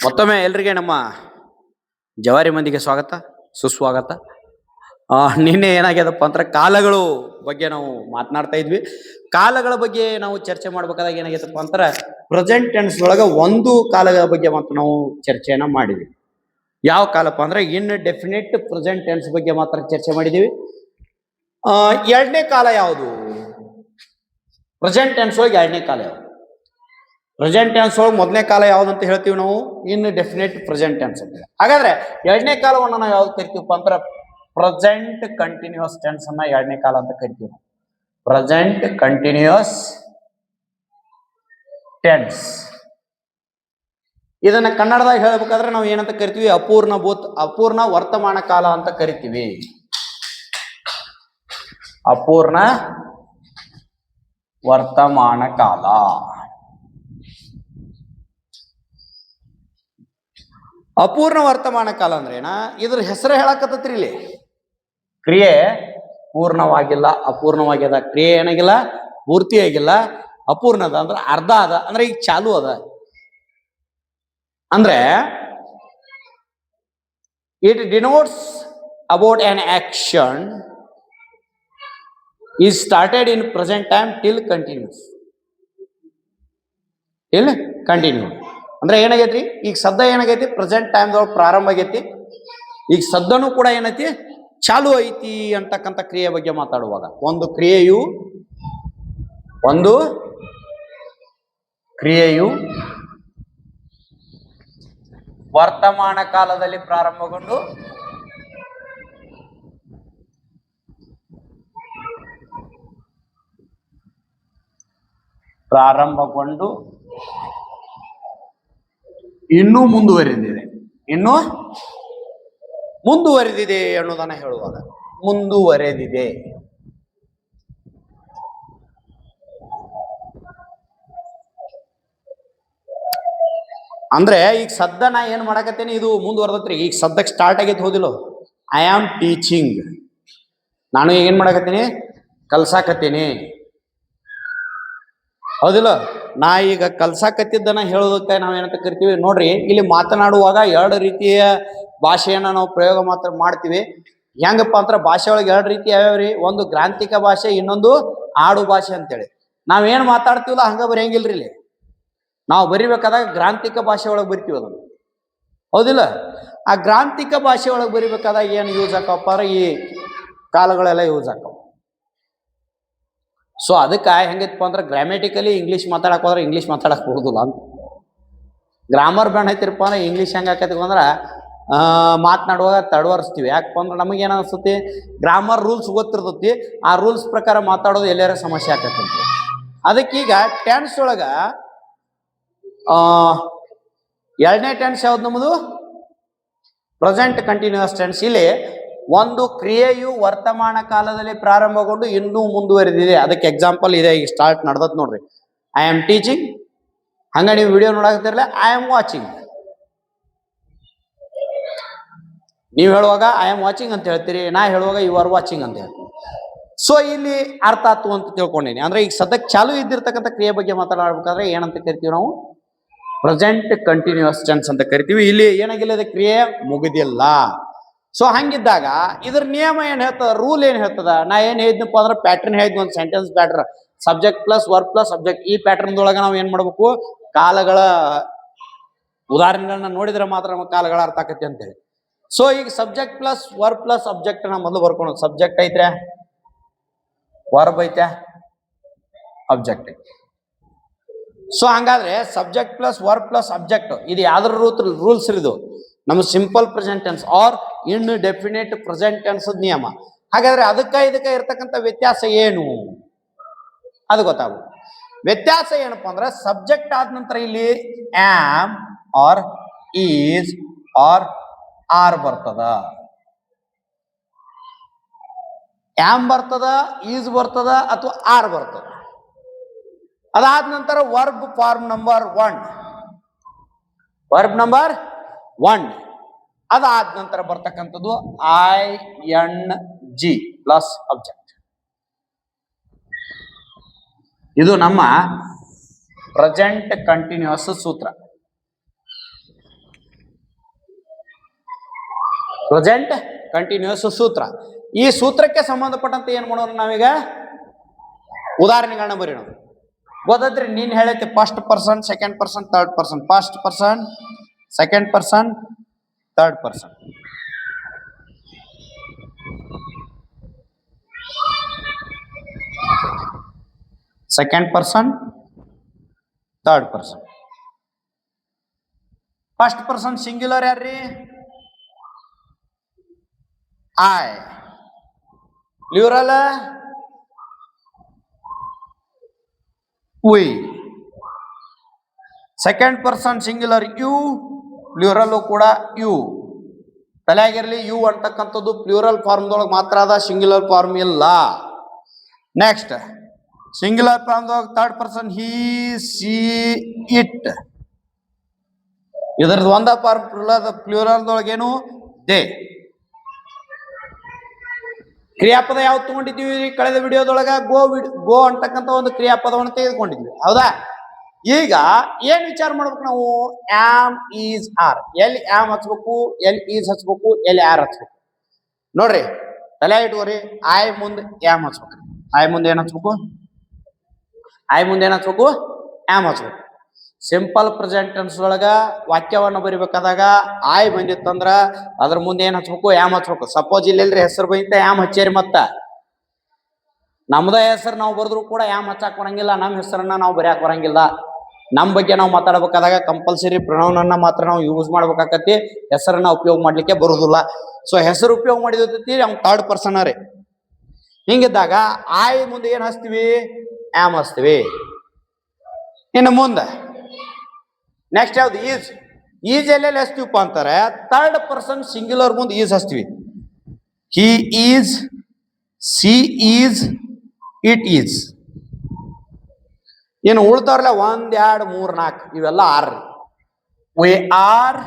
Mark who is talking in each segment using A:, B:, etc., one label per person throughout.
A: ಮತ್ತೊಮ್ಮೆ ಎಲ್ರಿಗೆ ನಮ್ಮ ಜವಾರಿ ಮಂದಿಗೆ ಸ್ವಾಗತ ಸುಸ್ವಾಗತ. ನಿನ್ನೆ ಏನಾಗ್ಯದಪ್ಪ ಅಂದ್ರೆ ಕಾಲಗಳು ಬಗ್ಗೆ ನಾವು ಮಾತನಾಡ್ತಾ ಇದ್ವಿ. ಕಾಲಗಳ ಬಗ್ಗೆ ನಾವು ಚರ್ಚೆ ಮಾಡ್ಬೇಕಾದಾಗ ಏನಾಗ್ಯದಪ್ಪ ಅಂದ್ರೆ ಪ್ರೆಸೆಂಟ್ ಟೆನ್ಸ್ ಒಳಗ ಒಂದು ಕಾಲಗಳ ಬಗ್ಗೆ ಮಾತ್ರ ನಾವು ಚರ್ಚೆಯನ್ನ ಮಾಡಿದ್ವಿ. ಯಾವ ಕಾಲಪ್ಪ ಅಂದ್ರೆ ಇನ್ ಡೆಫಿನೆಟ್ ಪ್ರೆಸೆಂಟ್ ಟೆನ್ಸ್ ಬಗ್ಗೆ ಮಾತ್ರ ಚರ್ಚೆ ಮಾಡಿದೀವಿ. ಎರಡನೇ ಕಾಲ ಯಾವುದು? ಪ್ರೆಸೆಂಟ್ ಟೆನ್ಸ್ ಒಳಗೆ ಎರಡನೇ ಕಾಲ ಯಾವುದು? ಪ್ರೆಸೆಂಟ್ ಟೆನ್ಸ್ ಒಳಗೆ ಮೊದಲನೇ ಕಾಲ ಯಾವ್ದು ಅಂತ ಹೇಳ್ತೀವಿ ನಾವು? ಇನ್ ಡೆಫಿನೆಟ್ ಪ್ರೆಸೆಂಟ್ ಟೆನ್ಸ್ ಅಂತ. ಹಾಗಾದ್ರೆ ಎರಡನೇ ಕಾಲವನ್ನು ನಾವು ಯಾವ್ದು ಕರಿತೀವಪ್ಪ ಅಂದ್ರೆ ಪ್ರೆಸೆಂಟ್ ಕಂಟಿನ್ಯೂಸ್ ಟೆನ್ಸ್ ಅನ್ನ ಎರಡನೇ ಕಾಲ ಅಂತ ಕರಿತೀವಿ. Present continuous tense. ಇದನ್ನ ಕನ್ನಡದಾಗ ಹೇಳ್ಬೇಕಾದ್ರೆ ನಾವು ಏನಂತ ಕರಿತೀವಿ? ಅಪೂರ್ಣ ವರ್ತಮಾನ ಕಾಲ ಅಂತ ಕರಿತೀವಿ. ಅಪೂರ್ಣ ವರ್ತಮಾನ ಕಾಲ. ಅಪೂರ್ಣ ವರ್ತಮಾನ ಕಾಲ ಅಂದ್ರೇನ? ಇದ್ರ ಹೆಸರು ಹೇಳಕತ್ತತ್ರಿ ಇಲ್ಲಿ. ಕ್ರಿಯೆ ಪೂರ್ಣವಾಗಿಲ್ಲ, ಅಪೂರ್ಣವಾಗ್ಯದ. ಕ್ರಿಯೆ ಏನಾಗಿಲ್ಲ? ಪೂರ್ತಿ ಆಗಿಲ್ಲ, ಅಪೂರ್ಣ ಅದ ಅಂದ್ರೆ ಅರ್ಧ ಅದ, ಅಂದ್ರೆ ಈಗ ಚಾಲು ಅದ. ಅಂದ್ರೆ it denotes about an action is started in present time till continuous. ಇಲ್ಲ ಕಂಟಿನ್ಯೂ ಅಂದ್ರೆ ಏನಾಗೈತಿ? ಈಗ ಸದ್ದ ಏನಾಗೈತಿ? ಪ್ರೆಸೆಂಟ್ ಟೈಮ್ದೊಳಗೆ ಪ್ರಾರಂಭ ಆಗೈತಿ. ಈಗ ಸದ್ದನು ಕೂಡ ಏನೈತಿ? ಚಾಲು ಐತಿ ಅಂತಕ್ಕಂಥ ಕ್ರಿಯೆ ಬಗ್ಗೆ ಮಾತಾಡುವಾಗ ಒಂದು ಕ್ರಿಯೆಯು ವರ್ತಮಾನ ಕಾಲದಲ್ಲಿ ಪ್ರಾರಂಭಗೊಂಡು ಇನ್ನೂ ಮುಂದುವರೆದಿದೆ ಅನ್ನೋದನ್ನ ಹೇಳುವಾಗ ಮುಂದುವರೆದಿದೆ. ಅಂದ್ರೆ ಈಗ ಸದ್ದ ನಾ ಏನ್ ಮಾಡಕತ್ತೇನೆ, ಇದು ಮುಂದುವರೆದತ್ರಿ. ಈಗ ಸದ್ಯಕ್ಕೆ ಸ್ಟಾರ್ಟ್ ಆಗೈತೆ, ಹೋದಿಲ್ಲ? I am teaching. ನಾನು ಈಗ ಏನ್ ಮಾಡಕತ್ತೀನಿ? ಕಲ್ಸಾಕತ್ತೀನಿ, ಹೌದಿಲ್ಲ? ನಾ ಈಗ ಕಲ್ಸಾಕತ್ತಿದ್ದನ್ನ ಹೇಳೋದಕ್ಕೆ ನಾವೇನಂತ ಕರಿತೀವಿ? ನೋಡ್ರಿ, ಇಲ್ಲಿ ಮಾತನಾಡುವಾಗ ಎರಡು ರೀತಿಯ ಭಾಷೆಯನ್ನ ನಾವು ಪ್ರಯೋಗ ಮಾಡ್ತೀವಿ. ಹೆಂಗಪ್ಪ ಅಂದ್ರೆ ಭಾಷೆ ಒಳಗೆ ಎರಡು ರೀತಿ ಯಾವ್ಯಾವ್ರಿ? ಒಂದು ಗ್ರಾಂಥಿಕ ಭಾಷೆ, ಇನ್ನೊಂದು ಆಡು ಭಾಷೆ ಅಂತೇಳಿ. ನಾವೇನ್ ಮಾತಾಡ್ತೀವಲ್ಲ ಹಂಗ ಬರೆಯಂಗಿಲ್ರಿ. ಇಲ್ಲಿ ನಾವು ಬರಿಬೇಕಾದಾಗ ಗ್ರಾಂಥಿಕ ಭಾಷೆ ಒಳಗೆ ಬರಿತೀವಿ ಅದನ್ನು, ಹೌದಿಲ್ಲ? ಆ ಗ್ರಾಂಥಿಕ ಭಾಷೆ ಒಳಗೆ ಬರಿಬೇಕಾದಾಗ ಏನು ಯೂಸ್ ಆಕವಪ್ಪ ಅಂದ್ರೆ ಈ ಕಾಲಗಳೆಲ್ಲ ಯೂಸ್ ಆಕವ. ಸೊ ಅದಕ್ಕೆ ಹೆಂಗೈತಪ್ಪ ಅಂದ್ರೆ ಗ್ರಾಮೆಟಿಕಲಿ ಇಂಗ್ಲೀಷ್ ಮಾತಾಡಕ್ ಹೋದ್ರೆ ಇಂಗ್ಲೀಷ್ ಮಾತಾಡಕ್ ಹೋಗುದಿಲ್ಲ ಅಂತ. ಗ್ರಾಮರ್ ಬ್ಯಾನ್ ಐತಿರಪ್ಪ ಅಂದ್ರೆ ಇಂಗ್ಲೀಷ್ ಹೆಂಗೆ ಆಕೈತಿ ಅಂದ್ರೆ ಮಾತನಾಡುವಾಗ ತಡವರ್ಸ್ತೀವಿ. ಯಾಕಪ್ಪ ಅಂದ್ರೆ ನಮಗೆ ಏನ್ ಅನ್ಸುತ್ತೆ? ಗ್ರಾಮರ್ ರೂಲ್ಸ್ ಗೊತ್ತಿರ್ತತಿ, ಆ ರೂಲ್ಸ್ ಪ್ರಕಾರ ಮಾತಾಡೋದು ಎಲ್ಲಾರ ಸಮಸ್ಯೆ ಆಕೈತಿ. ಅದಕ್ಕೀಗ ಟೆನ್ಸ್ ಒಳಗ ಎರಡನೇ ಟೆನ್ಸ್ ಯಾವ್ದು ನಮ್ಮದು? Present continuous tense. ಇಲ್ಲಿ ಒಂದು ಕ್ರಿಯೆಯು ವರ್ತಮಾನ ಕಾಲದಲ್ಲಿ ಪ್ರಾರಂಭಗೊಂಡು ಇನ್ನೂ ಮುಂದುವರೆದಿದೆ. ಅದಕ್ಕೆ ಎಕ್ಸಾಂಪಲ್ ಇದೆ, ಈಗ ಸ್ಟಾರ್ಟ್ ನಡ್ದತ್ ನೋಡ್ರಿ. I am teaching. ಹಂಗ ನೀವು ವಿಡಿಯೋ ನೋಡಕತ್ತಿರಲ್ಲ, ಐ ಆಮ್ ವಾಚಿಂಗ್. ನೀವು ಹೇಳುವಾಗ ಐ ಆಮ್ ವಾಚಿಂಗ್ ಅಂತ ಹೇಳ್ತೀರಿ, ನಾ ಹೇಳುವಾಗ ಯು ಆರ್ ವಾಚಿಂಗ್ ಅಂತ ಹೇಳ್ತೀನಿ. ಸೊ ಇಲ್ಲಿ ಅರ್ಥ ಆತು ಅಂತ ತಿಳ್ಕೊಂಡೇನಿ. ಅಂದ್ರೆ ಈಗ ಸದ್ಯಕ್ಕೆ ಚಾಲು ಇದ್ದಿರ್ತಕ್ಕಂಥ ಕ್ರಿಯೆ ಬಗ್ಗೆ ಮಾತಾಡಬೇಕಾದ್ರೆ ಏನಂತ ಕರಿತೀವಿ ನಾವು? ಪ್ರೆಸೆಂಟ್ ಕಂಟಿನ್ಯೂಸ್ ಟೆನ್ಸ್ ಅಂತ ಕರಿತೀವಿ. ಇಲ್ಲಿ ಏನಾಗಿಲ್ಲ, ಕ್ರಿಯೆ ಮುಗಿದಿಲ್ಲ. ಸೊ ಹಂಗಿದ್ದಾಗ ಇದ್ರ ನಿಯಮ ಏನ್ ಹೇಳ್ತದ? ರೂಲ್ ಏನ್ ಹೇಳ್ತದ? ನಾ ಏನ್ ಹೇಳಿದ್ನಪ್ಪ ಅಂದ್ರೆ ಪ್ಯಾಟರ್ನ್ ಹೇಳಿದ್ವಿ, ಒಂದು sentence pattern, subject plus verb plus subject. ಈ ಪ್ಯಾಟರ್ನ್ ಒಳಗ ನಾವು ಏನ್ ಮಾಡ್ಬೇಕು? ಕಾಲಗಳ ಉದಾಹರಣೆಗಳನ್ನ ನೋಡಿದ್ರೆ ಮಾತ್ರ ನಮ್ಮ ಕಾಲಗಳ ಅರ್ಥ ಆಕತಿ ಅಂತ ಹೇಳಿ. ಸೊ ಈಗ subject plus verb plus subject ನ ಮೊದಲು ಬರ್ಕೊಂಡು, ಸಬ್ಜೆಕ್ಟ್ ಐತ್ರೆ, ವರ್ಬ್ ಐತೆ, ಅಬ್ಜೆಕ್ಟ್ ಐತೆ. ಸೊ ಹಂಗಾದ್ರೆ subject plus verb plus subject ಇದು ಯಾವ್ದ್ರ ರೂಲ್ಸ್ ಇದು? ನಮ್ಮ ಸಿಂಪಲ್ ಪ್ರೆಸೆಂಟ್ ಟೆನ್ಸ್ ಆರ್ ಇನ್ ಡೆಫಿನೆಟ್ ಪ್ರೆಸೆಂಟ್ ಟೆನ್ಸ್ ನಿಯಮ. ಹಾಗಾದ್ರೆ ಇದಕ್ಕೆ ಇರ್ತಕ್ಕಂಥ ವ್ಯತ್ಯಾಸ ಏನು ಅದು ಗೊತ್ತಾಗುತ್ತೆ. ವ್ಯತ್ಯಾಸ ಏನಪ್ಪಾ ಅಂದ್ರೆ ಸಬ್ಜೆಕ್ಟ್ ಆದ ನಂತರ ಇಲ್ಲಿ am are is are are ಬರ್ತದ, ಆಮ್ ಬರ್ತದ, ಈಸ್ ಬರ್ತದ ಅಥವಾ ಆರ್ ಬರ್ತದ. ಅದಾದ ನಂತರ ವರ್ಬ್ ಫಾರ್ಮ್ ನಂಬರ್ 1. ಅದಾದ ನಂತರ ಬರ್ತಕ್ಕಂಥದ್ದು ING ಪ್ಲಸ್ ಅಬ್ಜೆಕ್ಟ್. ಇದು ನಮ್ಮ ಪ್ರೆಸೆಂಟ್ ಕಂಟಿನ್ಯೂಸ್ ಸೂತ್ರ. ಪ್ರೆಸೆಂಟ್ ಕಂಟಿನ್ಯೂಸ್ ಸೂತ್ರ. ಈ ಸೂತ್ರಕ್ಕೆ ಸಂಬಂಧಪಟ್ಟಂತೆ ಏನ್ ಮಾಡೋಣ ನಾವೀಗ ಉದಾಹರಣೆಗಳನ್ನ ಬರೀ. ಗೊತ್ತೈತ್ರಿ, ನೀನ್ ಹೇಳೈತಿ first person, second person, third person. First person, second person, third person. Second person, third person. First person singular ಯಾರ್ರಿ? I. Plural we. Second person singular you, plural ಕೂಡ ಯು. ತಲೆಯಾಗಿರ್ಲಿ, ಯು ಅಂತಕ್ಕಂಥದ್ದು ಪ್ಲೂರಲ್ ಫಾರ್ಮ್ದೊಳಗೆ ಮಾತ್ರ ಅದ, ಸಿಂಗ್ಯುಲರ್ ಫಾರ್ಮ್ ಇಲ್ಲ. Next singular ಫಾರ್ಮ್ದೊಳಗೆ third person he, she, it. ಇದರದ್ದು ಒಂದ ಫಾರ್ಮ್ ಪ್ಲೂರಲ್ದೊಳಗೇನು ದೇ. ಕ್ರಿಯಾಪದ ಯಾವ್ದು ತಗೊಂಡಿದ್ದೀವಿ ಕಳೆದ ವಿಡಿಯೋದೊಳಗ? ಗೋ ಅಂತಕ್ಕಂಥ ಒಂದು ಕ್ರಿಯಾಪದವನ್ನು ತೆಗೆದುಕೊಂಡಿದ್ವಿ, ಹೌದಾ? ಈಗ ಏನ್ ವಿಚಾರ ಮಾಡ್ಬೇಕು ನಾವು? Am, is, are. ಎಲ್ಲಿ ಆಮ್ ಹಚ್ಬೇಕು, ಎಲ್ಲಿ ಈಸ್ ಹಚ್ಬೇಕು, ಎಲ್ಲಿ ಆರ್ ಹಚ್ಬೇಕು ನೋಡ್ರಿ. ತಲೆ ಇಟ್ಕೋರಿ. ಐ ಮುಂದೆ ಆಮ್ ಹಚ್ಬೇಕು. ಐ ಮುಂದೆ ಏನ್ ಹಚ್ಬೇಕು? ಐ ಮುಂದೆ ಏನ್ ಹಚ್ಬೇಕು? ಆಮ್ ಹಚ್ಬೇಕು. ಸಿಂಪಲ್ ಪ್ರೆಸೆಂಟ್ ಟೆನ್ಸ್ ಒಳಗ ವಾಕ್ಯವನ್ನ ಬರಿಬೇಕಾದಾಗ ಆಯ್ ಬಂದಿತ್ತಂದ್ರ ಅದ್ರ ಮುಂದೆ ಏನ್ ಹಚ್ಬೇಕು? ಆಮ್ ಹಚ್ಬೇಕು. ಸಪೋಸ್ ಇಲ್ಲೆಲ್ರಿ ಹೆಸರು ಬಂದಿತ್ತ ಆಮ್ ಹಚ್ಚೇರಿ, ಮತ್ತ ನಮ್ದ ಹೆಸರು ನಾವು ಬರೆದ್ರು ಕೂಡ ಆಮ್ ಹಚ್ಚಾಕ್ ಬರಂಗಿಲ್ಲ, ನಮ್ಮ ಹೆಸರನ್ನ ನಾವು ಬರೆಯಾಕ್ ಬರಂಗಿಲ್ಲ. ನಮ್ಮ ಬಗ್ಗೆ ನಾವು ಮಾತಾಡ್ಬೇಕಾದಾಗ ಕಂಪಲ್ಸರಿ ಪ್ರೊನೌನ್ ಅನ್ನ ಮಾತ್ರ ನಾವು ಯೂಸ್ ಮಾಡ್ಬೇಕಾಕತಿ, ಹೆಸರನ್ನ ಉಪಯೋಗ ಮಾಡ್ಲಿಕ್ಕೆ ಬರುದಿಲ್ಲ. ಸೊ ಹೆಸರು ಉಪಯೋಗ ಮಾಡಿದೈತಿ ಅವ್ನು ಥರ್ಡ್ ಪರ್ಸನ್ ರೀ. ಹಿಂಗಿದ್ದಾಗ ಆಯ್ ಮುಂದೆ ಏನ್ ಹಚ್ತೀವಿ? ಆಮ್ ಹಚ್ತೀವಿ. ಇನ್ನು ಮುಂದೆ ನೆಕ್ಸ್ಟ್ ಯಾವ್ದು? ಈಸ್. ಈಸ್ ಎಲ್ಲೆಲ್ಲಿ ಹಚ್ತೀವಪ್ಪ ಅಂತಾರೆ? ಥರ್ಡ್ ಪರ್ಸನ್ ಸಿಂಗ್ಯುಲರ್ ಮುಂದೆ ಈಸ್ ಹಚ್ತೀವಿ. He is, she is, it is. ಇನ್ನು ಉಳ್ತಾರಲ್ಲ 1, 2, 3, 4 ಇವೆಲ್ಲ are. We are,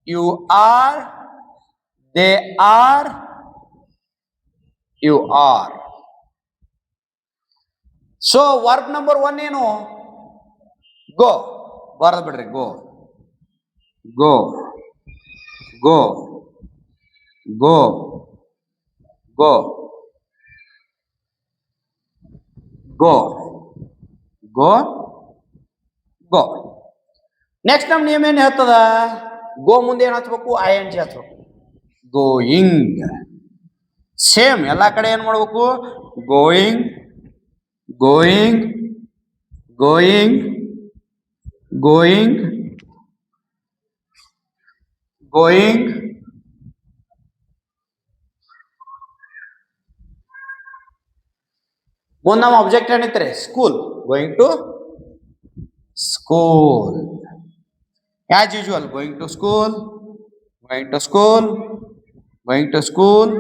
A: you are, they are, you are. So verb number 1 ಏನು? ಗೋ. ಬರದ್ ಬಿಡ್ರಿ. ಗೋ, ಗೋ, ಗೋ, ಗೋ, ಗೋ, ಗೋ, ಗೋ, ಗೋ. ನೆಕ್ಸ್ಟ್ ನಮ್ ನಿಯಮ ಏನ್ ಹೇಳ್ತದ? ಗೋ ಮುಂದೆ ಏನ್ ಹಚ್ಬೇಕು? ಐ ಎನ್ ಜಿ ಹಚ್ಬೇಕು. ಗೋಯಿಂಗ್. ಸೇಮ್ ಎಲ್ಲಾ ಕಡೆ ಏನ್ ಮಾಡ್ಬೇಕು? Going, going, going, going, going. ಮುಂದೆ ನಮ್ಮ ಆಬ್ಜೆಕ್ಟ್ ಏನೈತ್ರಿ? School. Going to school. As usual going to school, going to school, going to school.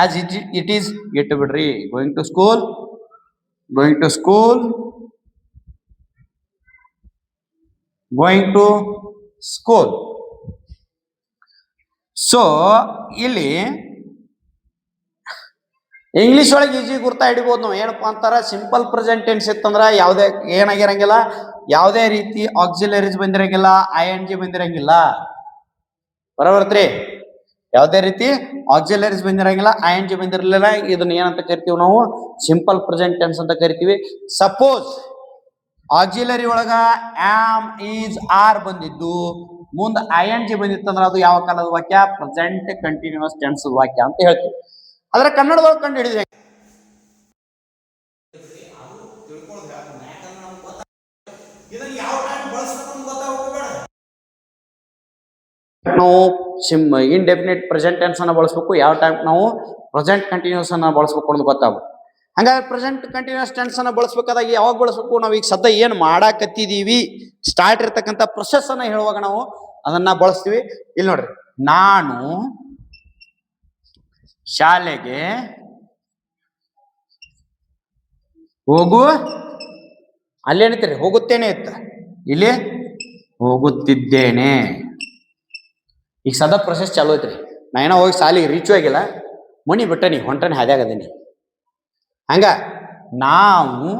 A: As it is ಇಟ್ಟು ಬಿಡ್ರಿ. Going to school, going to school, going to school. So ಇಲ್ಲಿ English ಒಳಗೆ easy ಗುರ್ತಾ ಹಿಡಿಬೋದು ನಾವು. ಏನಪ್ಪಾ ಅಂತಾರ? ಸಿಂಪಲ್ ಪ್ರೆಸೆಂಟ್ ಟೆನ್ಸ್ ಇತ್ತಂದ್ರ ಯಾವುದೇ ಏನಾಗಿರಂಗಿಲ್ಲ, ಯಾವುದೇ ರೀತಿ ಆಕ್ಸಿಲರೀಸ್ ಬಂದಿರಂಗಿಲ್ಲ, ಐ ಎನ್ ಜಿ ಬಂದಿರಂಗಿಲ್ಲ. ಬರೋಬರ್ತ್ರಿ? ಯಾವುದೇ ರೀತಿ ಆಕ್ಸಿಲರೀಸ್ ಬಂದಿರಂಗಿಲ್ಲ, ಐ ಎನ್ ಜಿ ಬಂದಿರಲಿಲ್ಲ. ಇದನ್ನ ಏನಂತ ಕರಿತೀವಿ ನಾವು? ಸಿಂಪಲ್ ಪ್ರೆಸೆಂಟ್ ಟೆನ್ಸ್ ಅಂತ ಕರಿತೀವಿ. ಸಪೋಸ್ ಆಕ್ಸಿಲರಿ ಒಳಗ ಆಮ್, ಈಸ್, ಆರ್ ಬಂದಿದ್ದು ಮುಂದೆ ಐ ಎನ್ ಜಿ ಬಂದಿತ್ತಂದ್ರ ಅದು ಯಾವ ಕಾಲದ ವಾಕ್ಯ? ಪ್ರೆಸೆಂಟ್ ಕಂಟಿನ್ಯೂಸ್ ಟೆನ್ಸ್ ವಾಕ್ಯ ಅಂತ ಹೇಳ್ತೀವಿ. ಆದ್ರೆ ಕನ್ನಡದೊಳಗೆ ಕಂಡು ಹಿಡಿದ ನಾವು ಇಂಡೆಫಿನಿಟ್ ಪ್ರೆಸೆಂಟ್ ಟೆನ್ಸ್ ಅನ್ನ ಬಳಸಬೇಕು, ಯಾವ ಟೈಮ್ ನಾವು ಪ್ರೆಸೆಂಟ್ ಕಂಟಿನ್ಯೂಸ್ ಅನ್ನ ಬಳಸಬೇಕು ಅನ್ನೋದು ಗೊತ್ತಾಗಬೇಕು. ಹಂಗಾದ್ರೆ ಪ್ರೆಸೆಂಟ್ ಕಂಟಿನ್ಯೂಸ್ ಟೆನ್ಸ್ ಅನ್ನ ಬಳಸಬೇಕಾದಾಗ ಯಾವಾಗ ಬಳಸಬೇಕು? ನಾವು ಈಗ ಸದ್ಯ ಏನ್ ಮಾಡಾಕತ್ತಿದೀವಿ, ಸ್ಟಾರ್ಟ್ ಇರ್ತಕ್ಕಂಥ ಪ್ರೊಸೆಸ್ ಅನ್ನ ಹೇಳುವಾಗ ನಾವು ಅದನ್ನ ಬಳಸ್ತೀವಿ. ಇಲ್ಲಿ ನೋಡ್ರಿ, ನಾನು ಶಾಲೆಗೆ ಹೋಗು, ಅಲ್ಲೇನಿತ್ರಿ? ಹೋಗುತ್ತೇನೆ ಇತ್ತ. ಇಲ್ಲಿ ಹೋಗುತ್ತಿದ್ದೇನೆ. ಈಗ ಸದಾ ಪ್ರೊಸೆಸ್ ಚಾಲು ಐತ್ರಿ. ನಾ ಏನೋ ಹೋಗಿ ಸಾಲಿಗೆ ರೀಚ್ ಆಗಿಲ್ಲ, ಮನಿ ಬಿಟ್ಟನಿ, ಹೊಂಟನೆ ಹಾದ್ಯಾಗದೀನಿ. ಹಂಗ ನಾವು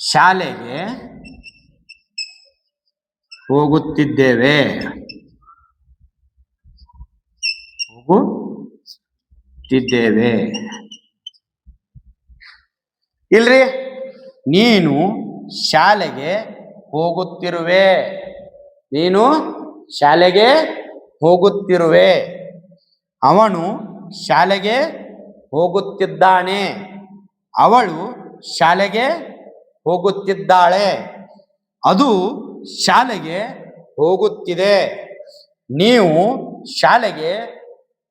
A: ಶಾಲೆಗೆ ಹೋಗುತ್ತಿದ್ದೇವೆ. ಹೋಗುತ್ತಿದ್ದೇವೆ. ಇಲ್ರಿ, ನೀನು ಶಾಲೆಗೆ ಹೋಗುತ್ತಿರುವೆ. ನೀನು ಶಾಲೆಗೆ ಹೋಗುತ್ತಿರುವೆ. ಅವನು ಶಾಲೆಗೆ ಹೋಗುತ್ತಿದ್ದಾನೆ. ಅವಳು ಶಾಲೆಗೆ ಹೋಗುತ್ತಿದ್ದಾಳೆ. ಅದು ಶಾಲೆಗೆ ಹೋಗುತ್ತಿದೆ. ನೀವು ಶಾಲೆಗೆ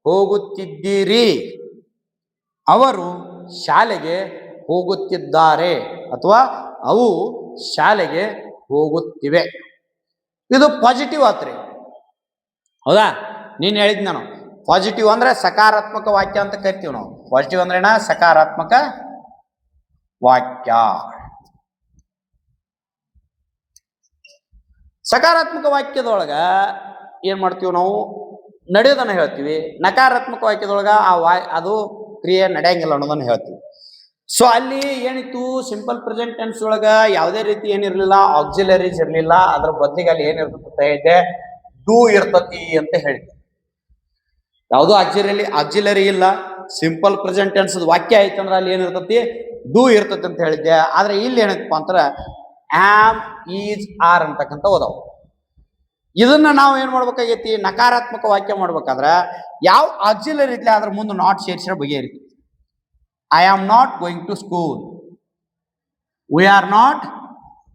A: ಹೋಗುತ್ತಿದ್ದೀರಿ. ಅವರು ಶಾಲೆಗೆ ಹೋಗುತ್ತಿದ್ದಾರೆ ಅಥವಾ ಅವು ಶಾಲೆಗೆ ಹೋಗುತ್ತಿವೆ. ಇದು ಪಾಸಿಟಿವ್ ಆತ್ರಿ, ಹೌದಾ? ನೀನು ಹೇಳಿದ್ ನಾನು ಪಾಸಿಟಿವ್ ಅಂದ್ರೆ ಸಕಾರಾತ್ಮಕ ವಾಕ್ಯ ಅಂತ ಕರಿತೀವಿ ನಾವು. ಪಾಸಿಟಿವ್ ಅಂದ್ರೆ ಸಕಾರಾತ್ಮಕ ವಾಕ್ಯ. ಸಕಾರಾತ್ಮಕ ವಾಕ್ಯದೊಳಗ ಏನ್ ಮಾಡ್ತೀವಿ ನಾವು? ನಡೆಯೋದನ್ನ ಹೇಳ್ತೀವಿ. ನಕಾರಾತ್ಮಕ ವಾಕ್ಯದೊಳಗ ಅದು ಕ್ರಿಯೆ ನಡೆಯಂಗಿಲ್ಲ ಅನ್ನೋದನ್ನ ಹೇಳ್ತೀವಿ. ಸೊ ಅಲ್ಲಿ ಏನಿತ್ತು, ಸಿಂಪಲ್ ಪ್ರೆಸೆಂಟ್ ಟೆನ್ಸ್ ಒಳಗ ಯಾವುದೇ ರೀತಿ ಏನಿರ್ಲಿಲ್ಲ, ಆಕ್ಸಿಲರೀಸ್ ಇರ್ಲಿಲ್ಲ. ಅದ್ರ ಬದಲಿಗೆ ಅಲ್ಲಿ ಏನಿರ್ತದೆ ಇದೆ, ಡೂ ಇರ್ತತಿ ಅಂತ ಹೇಳಿ. ಯಾವುದು ಆಕ್ಸಿಲರಿ ಇಲ್ಲ. ಸಿಂಪಲ್ ಪ್ರೆಸೆಂಟ್ ಟೆನ್ಸ್ ವಾಕ್ಯ ಐತಂದ್ರೆ ಅಲ್ಲಿ ಏನಿರ್ತತಿ, ಡೂ ಇರ್ತತಿ ಅಂತ ಹೇಳಿದ್ದೆ. ಆದ್ರೆ ಇಲ್ಲಿ ಏನಪ್ಪ ಅಂತಾರ ಆಮ್, ಈಸ್, ಆರ್ ಅಂತಕ್ಕಂಥ ಓದಾವ. ಇದನ್ನ ನಾವು ಏನ್ ಮಾಡ್ಬೇಕಾಗೈತಿ, ನಕಾರಾತ್ಮಕ ವಾಕ್ಯ ಮಾಡ್ಬೇಕಾದ್ರ ಯಾವ ಆಕ್ಸಿಲರಿ ಇರ್ಲಿ ಅದ್ರ ಮುಂದೆ ನಾಟ್ ಸೇರಿಸಿದ್ರೆ ಬಗೆಹರಿತಿ. I am not going to school. We are not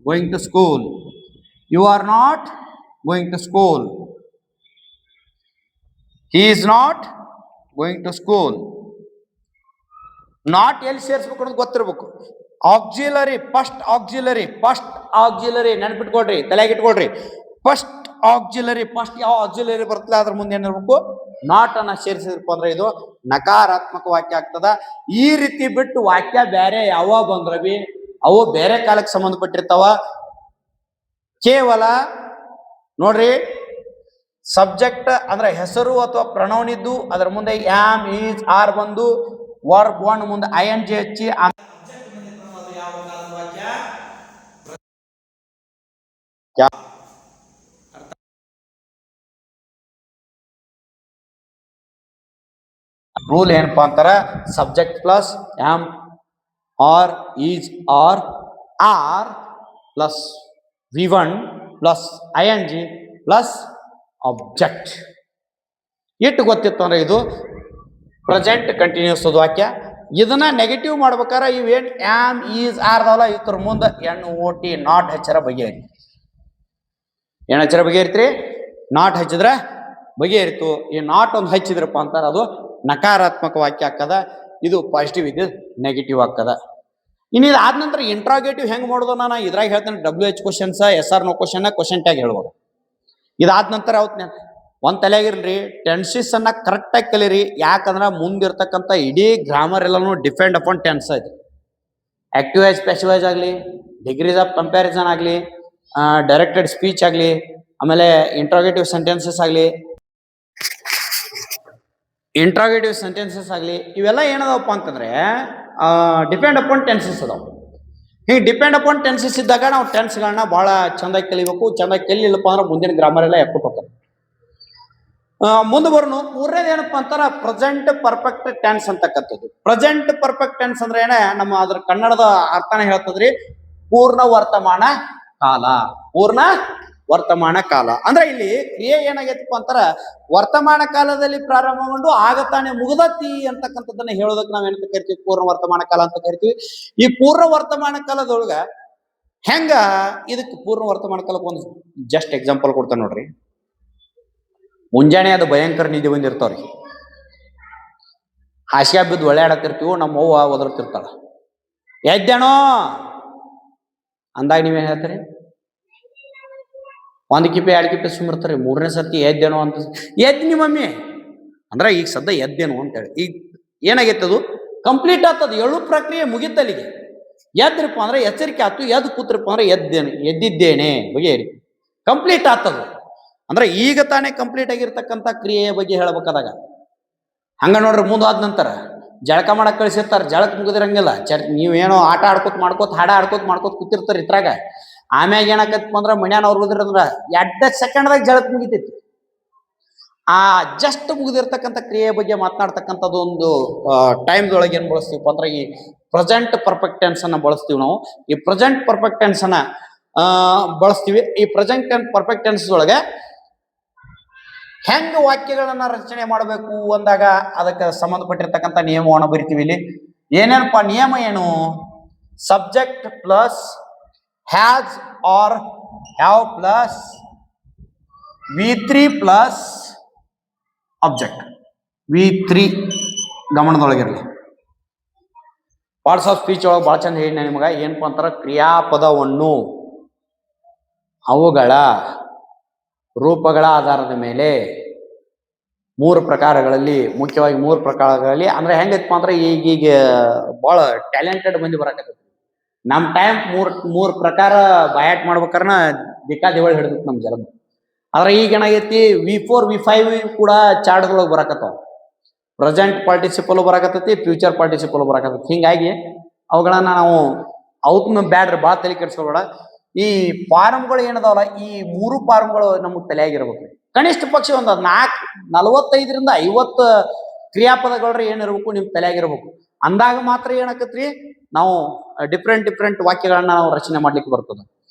A: going to school. You are not going to school. He is not going to school. Not ಎಲ್ಲಿ ಸೇರಿಸ್ಬೇಕು ಅನ್ನೋದು ಗೊತ್ತಿರ್ಬೇಕು. ಆಕ್ಸಿಲರಿ, ಫಸ್ಟ್ ಆಕ್ಸಿಲರಿ ನೆನ್ಪಿಟ್ಕೊಳ್ರಿ, ತಲೆಗಿಟ್ಕೊಳ್ರಿ. ಫಸ್ಟ್ ಆಕ್ಸಿಲರಿ, ಫಸ್ಟ್ ಯಾವ auxiliary ಬರ್ತಲ್ಲ ಅದ್ರ ಮುಂದೆ ಏನಿರ್ಬೇಕು, ನಾಟ್ ಅನ್ನ ಸೇರಿಸಿದ್ರಪ್ಪ ಅಂದ್ರೆ ಇದು ನಕಾರಾತ್ಮಕ ವಾಕ್ಯ ಆಗ್ತದ. ಈ ರೀತಿ ಬಿಟ್ಟು ವಾಕ್ಯ ಬೇರೆ ಯಾವ ಬಂದ್ರವಿ ಅವು ಬೇರೆ ಕಾಲಕ್ಕೆ ಸಂಬಂಧಪಟ್ಟಿರ್ತಾವ. ಕೇವಲ ನೋಡ್ರಿ, ಸಬ್ಜೆಕ್ಟ್ ಅಂದ್ರೆ ಹೆಸರು ಅಥವಾ ಪ್ರನೌನ್ ಇದ್ದು ಅದರ ಮುಂದೆ ಆಮ್, ಈಸ್, ಆರ್ ಬಂದು ವರ್ಬ್ ಒನ್ ಮುಂದೆ ING ಹಚ್ಚಿ ರೂಲ್ ಏನಪ್ಪಾ ಅಂತಾರ, subject plus am are is are plus V1 plus ING plus object. ಇಟ್ಟು ಗೊತ್ತಿತ್ತು ಅಂದ್ರೆ ಇದು ಪ್ರೆಸೆಂಟ್ ಕಂಟಿನ್ಯೂಸ್ ವಾಕ್ಯ. ಇದನ್ನ ನೆಗೆಟಿವ್ ಮಾಡ್ಬೇಕಾರೆ ಇವೇನ್ ಆಮ್, ಈಸ್, ಆರ್ದವಲ್ಲ ಇದ್ರ ಮುಂದೆ NOT ನಾಟ್ ಹಚ್ಚರ ಬಗೆಹರಿ. ಏನ್ ಹಚ್ಚರ ಬಗೆಹರಿತ್ರಿ? ನಾಟ್ ಹಚ್ಚಿದ್ರೆ ಬಗೆಹರಿತು. ಈ ನಾಟ್ ಒಂದು ಹಚ್ಚಿದ್ರಪ್ಪ ಅಂತಾರ ಅದು ನಕಾರಾತ್ಮಕ ವಾಕ್ಯ ಆಗ್ತದ. ಇದು ಪಾಸಿಟಿವ್, ಇದು ನೆಗೆಟಿವ್ ಆಗ್ತದ. ಇನ್ನು ಇದು ಆದ ನಂತರ ಇಂಟ್ರಾಗೇಟಿವ್ ಹೆಂಗ್ ಮಾಡೋದು ನಾನು ಇದ್ರಾಗ ಹೇಳ್ತೇನೆ. WH questions, SR no question tag ಹೇಳ್ಬೋದು. ಇದಾದ ನಂತರ ಒಂದ್ ತಲೆಯಾಗಿರ್ಲಿ, ಟೆನ್ಸಸ್ ಅನ್ನ ಕರೆಕ್ಟ್ ಆಗಿ ಕಲೀರಿ. ಯಾಕಂದ್ರೆ ಮುಂದಿರ್ತಕ್ಕಂಥ ಇಡೀ ಗ್ರಾಮರ್ ಎಲ್ಲಾನು ಡಿಪೆಂಡ್ ಅಪಾನ್ ಟೆನ್ಸ್ ಐತಿ. ಆಕ್ಟಿವ್ ವೈಸ್, ಪ್ಯಾಸಿವ್ ವೈಸ್ ಆಗಲಿ, ಡಿಗ್ರೀಸ್ ಆಫ್ ಕಂಪ್ಯಾರಿಸನ್ ಆಗಲಿ, ಡೈರೆಕ್ಟೆಡ್ ಸ್ಪೀಚ್ ಆಗಲಿ, ಆಮೇಲೆ ಇಂಟ್ರಾಗೇಟಿವ್ ಸೆಂಟೆನ್ಸಸ್ ಆಗಲಿ, ಇವೆಲ್ಲ ಏನದವಪ್ಪ ಅಂತಂದ್ರೆ ಡಿಪೆಂಡ್ ಅಪಾನ್ ಟೆನ್ಸಸ್ ಅದಾವ. ಹಿಂಗೆ ಡಿಪೆಂಡ್ ಅಪಾನ್ ಟೆನ್ಸಸ್ ಇದ್ದಾಗ ನಾವು ಟೆನ್ಸ್ಗಳನ್ನ ಬಹಳ ಚಂದಾಗಿ ಕಲಿಬೇಕು. ಚಂದಾಗಿ ಕಲಿಲ್ಲಪ್ಪ ಅಂದ್ರೆ ಮುಂದಿನ ಗ್ರಾಮರ್ ಎಲ್ಲ ಎಕ್ಕೊಟ್ಟು ಹೋಗ್ತಾರೆ. ಮುಂದೆ ಬರೋನು ಮೂರನೇದು ಏನಪ್ಪ ಅಂತಾರ ಪ್ರೆಸೆಂಟ್ ಪರ್ಫೆಕ್ಟ್ ಟೆನ್ಸ್ ಅಂತಕ್ಕಂಥದ್ದು. ಪ್ರೆಸೆಂಟ್ ಪರ್ಫೆಕ್ಟ್ ಟೆನ್ಸ್ ಅಂದ್ರೆ ಏನ, ನಮ್ಮ ಅದ್ರ ಕನ್ನಡದ ಅರ್ಥನ ಹೇಳ್ತದ್ರಿ, ಪೂರ್ಣ ವರ್ತಮಾನ ಕಾಲ. ಪೂರ್ಣ ವರ್ತಮಾನ ಕಾಲ ಅಂದ್ರೆ ಇಲ್ಲಿ ಕ್ರಿಯೆ ಏನಾಗೈತಪ್ಪ ಅಂತಾರ ವರ್ತಮಾನ ಕಾಲದಲ್ಲಿ ಪ್ರಾರಂಭಗೊಂಡು ಆಗತಾನೆ ಮುಗ್ದತಿ ಅಂತಕ್ಕಂಥದ್ದನ್ನ ಹೇಳೋದಕ್ಕೆ ನಾವ್ ಏನಂತ ಕರಿತೀವಿ, ಪೂರ್ಣ ವರ್ತಮಾನ ಕಾಲ ಅಂತ ಕರಿತೀವಿ. ಈ ಪೂರ್ಣ ವರ್ತಮಾನ ಕಾಲದೊಳಗ ಹೆಂಗ ಇದಕ್ಕೆ ಪೂರ್ಣ ವರ್ತಮಾನ ಕಾಲಕ್ಕೆ ಒಂದು ಜಸ್ಟ್ ಎಕ್ಸಾಂಪಲ್ ಕೊಡ್ತಾನೆ ನೋಡ್ರಿ. ಮುಂಜಾನೆ ಅದು ಭಯಂಕರ ನಿದ್ದೆ ಬಂದಿರ್ತಾವ್ರಿ, ಹಾಸ್ಯ ಬಿದ್ದು ಒಳ್ಳೆಯಾಡತ್ತಿರ್ತೀವಿ, ನಮ್ಮ ಅವ್ವ ಒದರ್ತಿರ್ತಾಳ, ಎದ್ದೇನೋ ಅಂದಾಗ ನೀವೇನ್ ಹೇಳ್ತೀರಿ? ಒಂದು ಕಿಪೆ ಎರಡು ಕಿಪೆ ಸುಮ್ಮಿರ್ತಾರೆ. ಮೂರನೇ ಸರ್ತಿ ಎದ್ದೇನೋ ಅಂತ, ಎದ್ದು ನಿಮ್ಮ ಮಮ್ಮಿ ಅಂದ್ರೆ ಈಗ ಸದ್ಯ ಎದ್ದೇನು ಅಂತೇಳಿ ಈಗ ಏನಾಗೈತೆ ಅದು ಕಂಪ್ಲೀಟ್ ಆಗ್ತದ. ಎಳು ಪ್ರಕ್ರಿಯೆ ಮುಗಿತಲ್ಲಿಗೆ. ಎದ್ರಪ್ಪ ಅಂದ್ರೆ ಎಚ್ಚರಿಕೆ ಆಯ್ತು, ಎದ್ದು ಕೂತ್ರಪ್ಪ ಅಂದ್ರೆ ಎದ್ದಿದ್ದೇನೆ ಬಗೆಹರಿ ಕಂಪ್ಲೀಟ್ ಆಗ್ತದ. ಅಂದ್ರೆ ಈಗ ತಾನೇ ಕಂಪ್ಲೀಟ್ ಆಗಿರ್ತಕ್ಕಂಥ ಕ್ರಿಯೆಯ ಬಗ್ಗೆ ಹೇಳ್ಬೇಕಾದಾಗ ಹಂಗ ನೋಡ್ರಿ. ಮುಂದಾದ ನಂತರ ಜಳಕ ಮಾಡಕ್ ಕಳಿಸಿರ್ತಾರೆ, ಜಳಕ ಮುಗಿದಿರಂಗಿಲ್ಲ. ನೀವೇನೋ ಆಟ ಆಡ್ಕೋತ ಹಾಡ ಆಡ್ಕೋತ ಕೂತಿರ್ತಾರೆ ಇದ್ರಾಗ. ಆಮ್ಯಾಗ ಏನಾಕತ್ಪ ಅಂದ್ರ ಮನ್ಯಾನ ಅವ್ರು ಹೋದ್ರಂದ್ರ 2 ಸೆಕೆಂಡ್ದಾಗ ಜಳಕ ಮುಗಿತೈತಿ. ಆ ಜಸ್ಟ್ ಮುಗಿದಿರ್ತಕ್ಕಂಥ ಕ್ರಿಯೆ ಬಗ್ಗೆ ಮಾತನಾಡ್ತಕ್ಕಂಥದ್ದು ಒಂದು ಟೈಮ್ದೊಳಗೆ ಏನ್ ಬಳಸ್ತೀವಪ್ಪ ಅಂದ್ರೆ ಈ ಪ್ರೆಸೆಂಟ್ ಪರ್ಫೆಕ್ಟ್ ಟೆನ್ಸ್ ಅನ್ನ ಬಳಸ್ತೀವಿ ನಾವು. ಈ ಪ್ರೆಸೆಂಟ್ ಪರ್ಫೆಕ್ಟ್ ಟೆನ್ಸ್ ಅನ್ನ ಬಳಸ್ತೀವಿ. ಈ ಪ್ರೆಸೆಂಟ್ ಪರ್ಫೆಕ್ಟ್ ಟೆನ್ಸ್ ಒಳಗೆ ಹೆಂಗ ವಾಕ್ಯಗಳನ್ನ ರಚನೆ ಮಾಡಬೇಕು ಅಂದಾಗ ಅದಕ್ಕೆ ಸಂಬಂಧಪಟ್ಟಿರ್ತಕ್ಕಂಥ ನಿಯಮವನ್ನು ಬರಿತೀವಿ. ಇಲ್ಲಿ ಏನೇನಪ್ಪ ನಿಯಮ ಏನು? Subject plus has or have plus V3 plus object. V3 ಗಮನದೊಳಗಿರಲಿ. ಪಾರ್ಟ್ಸ್ ಆಫ್ ಸ್ಪೀಚ್ ಒಳಗೆ ಭಾಳ ಚಂದ ಹೇಳಿ ನಿಮಗ ಏನಪ್ಪ ಅಂತಾರ, ಕ್ರಿಯಾಪದವನ್ನು ಅವುಗಳ ರೂಪಗಳ ಆಧಾರದ ಮೇಲೆ ಮೂರು ಪ್ರಕಾರಗಳಲ್ಲಿ, ಮುಖ್ಯವಾಗಿ ಮೂರು ಪ್ರಕಾರಗಳಲ್ಲಿ ಅಂದ್ರೆ ಹೆಂಗೈತಪ್ಪ ಅಂದ್ರೆ ಈಗ ಬಹಳ ಟ್ಯಾಲೆಂಟೆಡ್ ಮಂದಿ ಬರಾಕತ್ತೈತಿ. ನಮ್ ಟೈಮ್ ಮೂರ್ ಪ್ರಕಾರ ಬಯಾಟ್ ಮಾಡ್ಬೇಕಾರ ದಿಕ್ಕಾ ದೇವಳಿ ಹಿಡಿದೈತಿ ನಮ್ ಜಲದ. ಆದ್ರೆ ಈಗ ಏನಾಗೈತಿ, V4 V5 ಕೂಡ ಚಾರ್ಟ್ದೊಳಗೆ ಬರಾಕತ್ತಾವ. ಪ್ರೆಸೆಂಟ್ ಪಾರ್ಟಿಸಿಪಲ್ ಬರಾಕತ್ತೈತಿ, ಫ್ಯೂಚರ್ ಪಾರ್ಟಿಸಿಪಲ್ ಬರಾಕತ್ತೈತಿ. ಹಿಂಗಾಗಿ ಅವುಗಳನ್ನ ನಾವು ಅವಕ್ಕೂ ಬ್ಯಾಡ್ರಿ, ಭಾಳ ತಲೆ ಕೆಡ್ಸ್ಕೊಬೇಡ. ಈ ಫಾರ್ಮ್ಗಳು ಏನದಾವಲ್ಲ, ಈ ಮೂರು ಫಾರ್ಮ್ಗಳು ನಮ್ಗೆ ತಲೆಯಾಗಿರ್ಬೇಕು. ಕನಿಷ್ಠ ಪಕ್ಷ ಒಂದು 45ರಿಂದ 50 ಕ್ರಿಯಾಪದಗಳ್ರಿ ಏನಿರ್ಬೇಕು ನಿಮ್ ತಲೆಯಾಗಿರ್ಬೇಕು. ಅಂದಾಗ ಮಾತ್ರ ಏನಾಕತ್ರಿ, ನಾವು ಡಿಫ್ರೆಂಟ್ ವಾಕ್ಯಗಳನ್ನ ನಾವು ರಚನೆ ಮಾಡ್ಲಿಕ್ಕೆ ಬರ್ತದೆ.